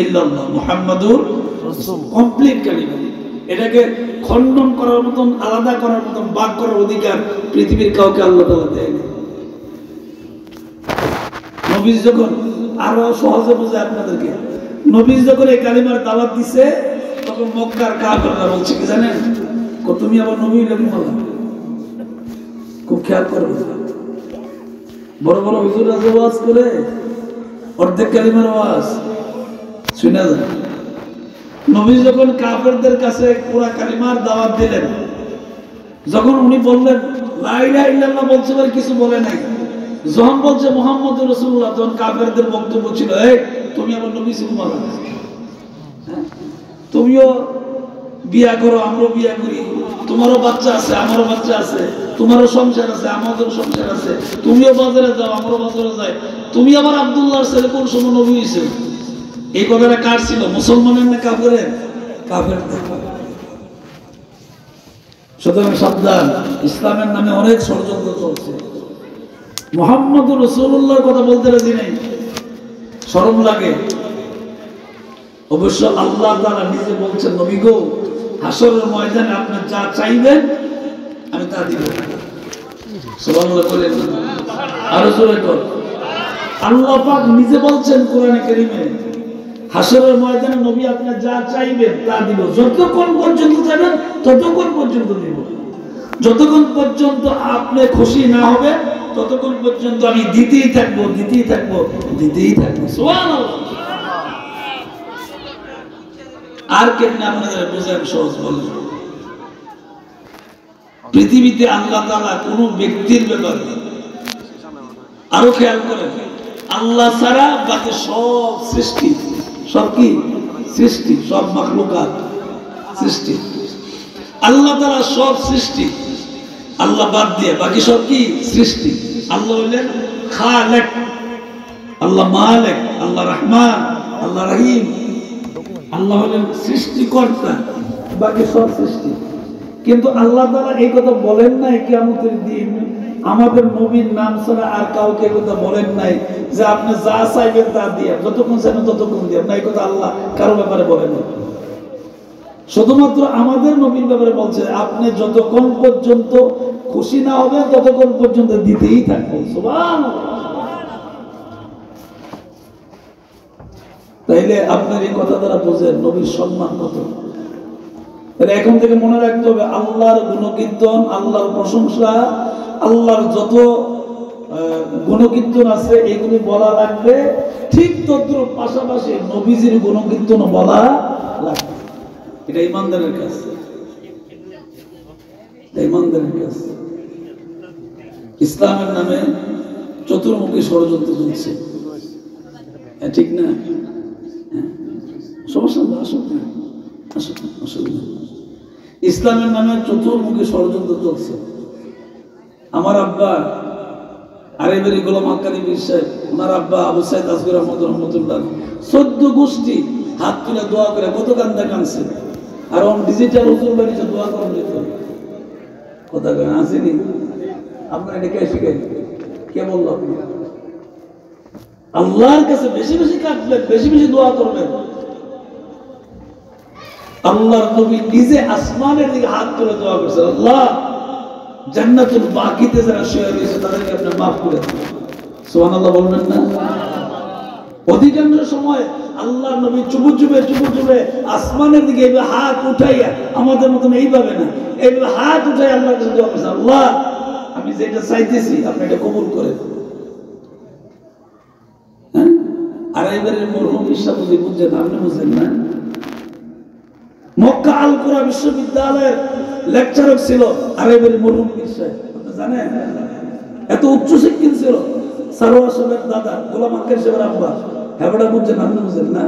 ইল্লাল্লাহ মুহাম্মাদুর রাসূলুল্লাহ। কমপ্লিট কালিমা। এটাকে খণ্ডন করার মতন, আলাদা করার মতন, বাদ করার অধিকার পৃথিবীর কাউকে আল্লাহ তাআলা দেয়নি। নবী যখন, আরো সহজে বোঝায় আপনাদেরকে, নবী যখন এই কালিমার দাওয়াত দিছে তখন মক্কার কাফেররা বলছে কি জানেন? তুমি আবার নবী লেখো বলা। খুব খেয়াল করবে, বড় বড় হুজুররা যে ওয়াজ করে অর্ধেক কালিমার ওয়াজ শুনে যায়। নবী যখন কাফেরদের কাছে পুরা কালিমার দাওয়াত দিলেন, যখন উনি বললেন লা ইলাহা ইল্লাল্লাহ বলছে আর কিছু বলে নাই, যখন বলছে মুহাম্মদুর রাসূলুল্লাহ, তখন কাফেরদের বক্তব্য ছিল এই তুমি আবার নবী ছিল বলা, তুমিও বিয়া করো আমরাও বিয়া করি, তোমারও বাচ্চা আছে আমারও বাচ্চা আছে, তোমারও সংসার আছে আমাদেরও সংসার আছে, তুমিও বাজারে যাও আমরাও বাজারে যাই, তুমি আবার আব্দুল্লাহর ছেলে কোন সময় নবী হয়েছে? এই কথাটা কার ছিল? মুসলমানের না কাফেরের? কাফেরদের। সুতরাং সাবধান, ইসলামের নামে অনেক ষড়যন্ত্র চলছে। মুহাম্মদুর রাসূলুল্লাহর কথা বলতে রাজি নাই, শরম লাগে। অবশ্য আল্লাহ তাআলা নিজে বলছেন, নবী গো হাসরের ময়দানে আপনি যা চাইবেন আমি তা দিব। সুবহানাল্লাহ বলেন, আরো জোরে কর। আল্লাহ পাক নিজে বলছেন কোরআনে কারীমে, হাসরের ময়দানে নবী আপনি যা চাইবেন তা দিব। যতক্ষণ পর্যন্ত চাইবেন ততক্ষণ পর্যন্ত দিব। যতক্ষণ পর্যন্ত আপনি খুশি না হবেন ততক্ষণ পর্যন্ত আমি দিতেই থাকবো, দিতেই থাকবো, দিতেই থাকবো। সুবহানাল্লাহ। আর কেমনে আপনাদের বোঝান সহজ বলেন? পৃথিবীতে আল্লাহ তাআলা কোন ব্যক্তির ব্যাপারে, আরো খেয়াল করেন, আল্লাহ ছাড়া বাকি সব সৃষ্টি, সব কি সৃষ্টি, সব মাখলুকাত সৃষ্টি। আল্লাহ তাআলা সব সৃষ্টি, আল্লাহ বাদ দিয়ে বাকি সব কি সৃষ্টি। আল্লাহ হলেন খালেক, আল্লাহ মালিক, আল্লাহ রহমান, আল্লাহ রহিম। আল্লাহ হলেন সৃষ্টিকর্তা, বাকি সব সৃষ্টি। কিন্তু আল্লাহ তাআলা এই কথা বলেন নাই কিয়ামতের দিন আমাদের নবীর নাম ছাড়া আর কাউকে কথা বলেন নাই যে আপনি যা চাইবেন তা দিয়ে, যতক্ষণ চাইবেন ততক্ষণ দিয়ে না। এই কথা আল্লাহ কারো ব্যাপারে বলেন না, শুধুমাত্র আমাদের নবীর ব্যাপারে বলছে আপনি যতক্ষণ পর্যন্ত খুশি না হবেন ততক্ষণ পর্যন্ত দিতেই থাকবেন। সুবহানাল্লাহ। তাইলে আপনার এই কথা দ্বারা বোঝেন নবীর সম্মান কত। তাহলে এখন থেকে মনে রাখতে হবে আল্লাহর গুণকীর্তন, আল্লাহর প্রশংসা, আল্লাহর যত গুণকীর্তন আছে এগুলি বলা লাগবে, ঠিক তদ্রুপ পাশাপাশি নবীজির গুণকীর্তন বলা লাগবে। এটা ইমানদারের কাজ, ইমানদারের কাজ। ইসলামের নামে চতুর্মুখী ষড়যন্ত্র চলছে। ঠিক না? সমস্যা না, আসুন না, আসুন, অসুবিধা। ইসলামের নামে চতুর্মুখী ষড়যন্ত্র চলছে। আমার আব্বা আরেবেরি গোলাম হাক্কানি পীর সাহেব, ওনার আব্বা আবু সাইদ আসগর রহমতুল্লাহ 14 গোষ্ঠী হাত তুলে দোয়া করে কত কান্দা কানছে। আর ডিজিটাল হুজুর বাড়িতে দোয়া করেন যেত কথা কেন আসেনি? আপনার এটা কে শিখাই? কে বলল? আপনি আল্লাহর কাছে বেশি বেশি কাঁদবেন, বেশি বেশি দোয়া করবেন। আল্লাহর নবী নিজে আসমানের দিকে হাত তুলে দোয়া করছেন, আল্লাহ জান্নাতুল বাকিতে যারা শুয়ে রয়েছে তাদেরকে আপনি মাফ করে দিন। সুবহানাল্লাহ বলবেন না? অধিকাংশ সময় আল্লাহর নবী চুপু চুপে আসমানের দিকে এইভাবে হাত উঠাইয়া, আমাদের মতন এইভাবে না, এইভাবে হাত উঠাই আল্লাহর কাছে দোয়া করছেন, আল্লাহ আমি যেটা চাইতেছি আপনি এটা কবুল করেন। হ্যাঁ, আর এবারের মরহুম বিশ্বাস বুঝছেন, আপনি বুঝছেন না? মক্কা আল কোরআন বিশ্ববিদ্যালয়ের লেকচারক ছিল আরেবের মরহুম বিশ্বাস, আপনি জানেন? এত উচ্চ শিক্ষিত ছিল। সারোয়ার সাহেবের দাদা গোলাম হাক্কানি সাহেবের আব্বা, হ্যাঁ বুঝছেন, আপনি বুঝছেন না?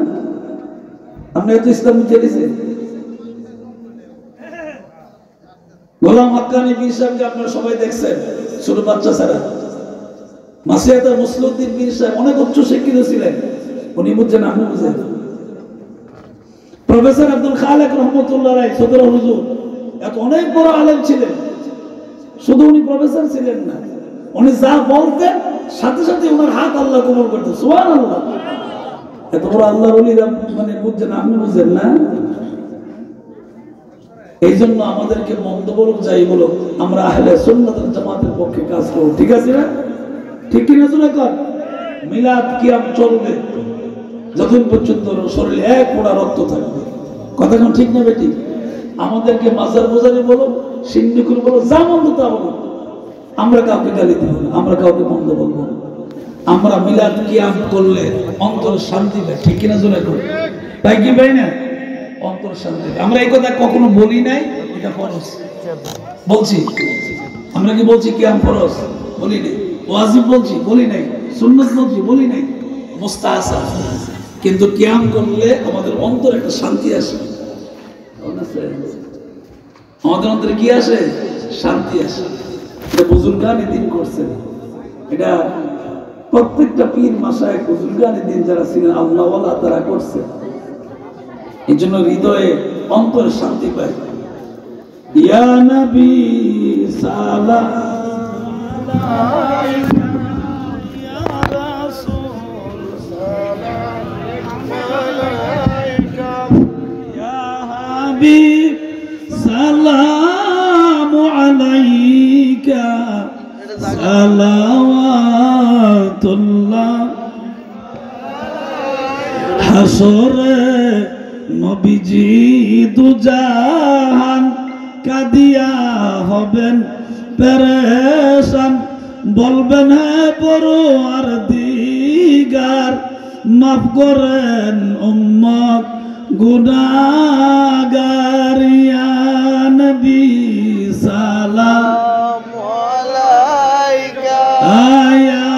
আপনি এত ইসলাম বুঝিয়ে দিয়েছেন। গোলাম হাক্কানি পীর সাহেবকে আপনারা সবাই দেখছেন, ছোট বাচ্চা ছাড়া। মাসিয়াতা মুসলিউদ্দিন পীর সাহেব অনেক উচ্চ শিক্ষিত ছিলেন, উনি বুঝছেন, আপনি বুঝেন। প্রফেসর আব্দুল খালেক রহমতুল্লাহ আলাইহি সদর হুজুর এত অনেক বড় আলেম ছিলেন। শুধু উনি প্রফেসর ছিলেন না, উনি যা বলতেন সাথে সাথে ওনার হাত আল্লাহ কবুল করতেন। সুবহানাল্লাহ। এত বড় আল্লাহর ওলিরা মানে বুঝছেন, আপনি বুঝেন না? এই জন্য আমাদেরকে মন্দ বলুক যাই বলুক, আমরা আহলে সুন্নাত ওয়াল জামাতের পক্ষে কাজ করব, ঠিক আছে না? ঠিক কি না? মিলাদ কিয়াম চলবে যতদিন পর্যন্ত শরীরে এক ফোঁটা রক্ত থাকবে। কথা কোন ঠিক না বেটি? আমাদেরকে মাজার বোঝানি বলো, সিন্নিকুর বলো, যা মন্দ তা বলো, আমরা কাউকে গালি দিব না, আমরা কাউকে মন্দ বলবো না। আমরা মিলাদ কিয়াম করলে অন্তর শান্তি পায়, ঠিক কিনা? জোরে করে তাই কি পাই না? অন্তর শান্তি। আমরা এই কথা কখনো বলি নাই, এটা ফরজ বলছি। আমরা কি বলছি কিয়াম ফরজ? বলি নাই। ওয়াজিব বলছি? বলি নাই। সুন্নাত বলছি? বলি নাই। মুস্তাহাব। কিন্তু কিয়াম করলে আমাদের অন্তরে একটা শান্তি আসে। আমাদের অন্তরে কি আসে? শান্তি আসে। এটা বুজুর্গানে দিন করছেন, এটা প্রত্যেকটা পীর মাশায়েখ বুজুর্গানে দিন যারা ছিলেন আল্লাহওয়ালা তারা করছে। এই জন্য হৃদয়ে অন্তরে শান্তি পায়। ইয়া নবী সালাম আলাইকা, ইয়া রাসূল সালাম আলাইকা, ইয়া হাবিব সালাম আলাইকা, সালাওয়াতুল্লাহ। হাসরে নবীজি দুজাহান কাদিয়া হবেন পেরেশান, বলবেন হে পরওয়ার দিগার মাফ করেন উম্মত গুনাহগার। ইয়া নবী সালাম আলাইকা, ইয়া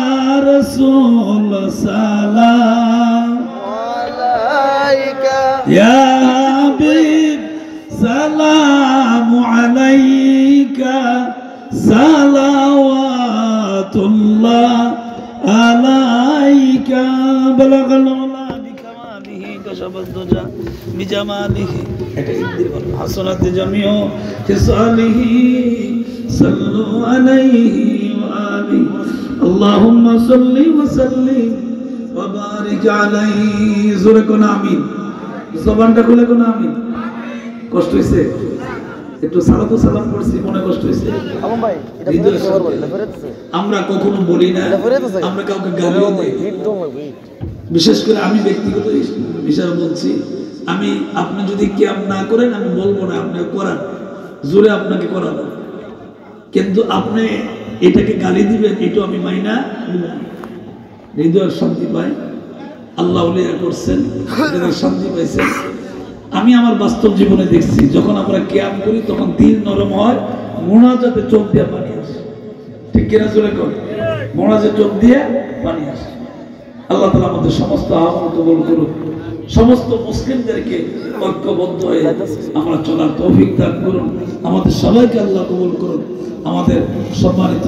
রাসূল সালাম আলাইকা, ইয়া হাবিব সালাম আলাইকা, সালাওয়াতুল্লাহ আলাইকা। বালাগাল উলা বিকামালিহি কাশাবাদ দুজা বিজামালিহি, এটা ইদ্দির বল হাসানাত জামিউ ফিসালিহি সাল্লু আলাইহি ওয়া আলিহি। আল্লাহুম্মা সাল্লি ওয়া সাল্লিম ওয়া বারিক আলাইহি। জোরে কোন আমিন, জবানটা খুলে কোন আমিন। কষ্ট হইছে? একটু সালাতু সালাম করছি, মনে কষ্ট হইছে? ভাই এটা আমরা কখনো বলি না, আমরা কাউকে গালিও দেই। বিশেষ করে আমি ব্যক্তিগত বিষয় বলছি, আমি আপনি যদি কিয়াম না করেন আমি বলবো না আপনি করান, জোরে আপনাকে করাবো, কিন্তু আপনি এটাকে গালি দিবেন এটাও আমি মাইনা নিব না। হৃদয়ের শান্তি পায়, আল্লাহ ওলিয়া করছেন, শান্তি পাইছেন। আমি আমার বাস্তব জীবনে দেখছি, যখন আমরা কিয়াম করি তখন দিল নরম হয়, মোনাজাতে চোখ দিয়ে পানি আসে, ঠিক কিনা? জোরে কর, মোনাজাতে চোখ দিয়ে পানি আসে। আল্লাহ তাআলা আমাদের সমস্ত আমল কবুল করুন, সমস্ত মুসলিমদেরকে ঐক্যবদ্ধ হয়ে আমরা চলার তৌফিক দান করুন, আমাদের সবাইকে আল্লাহ কবুল করুন। আমাদের সম্মানিত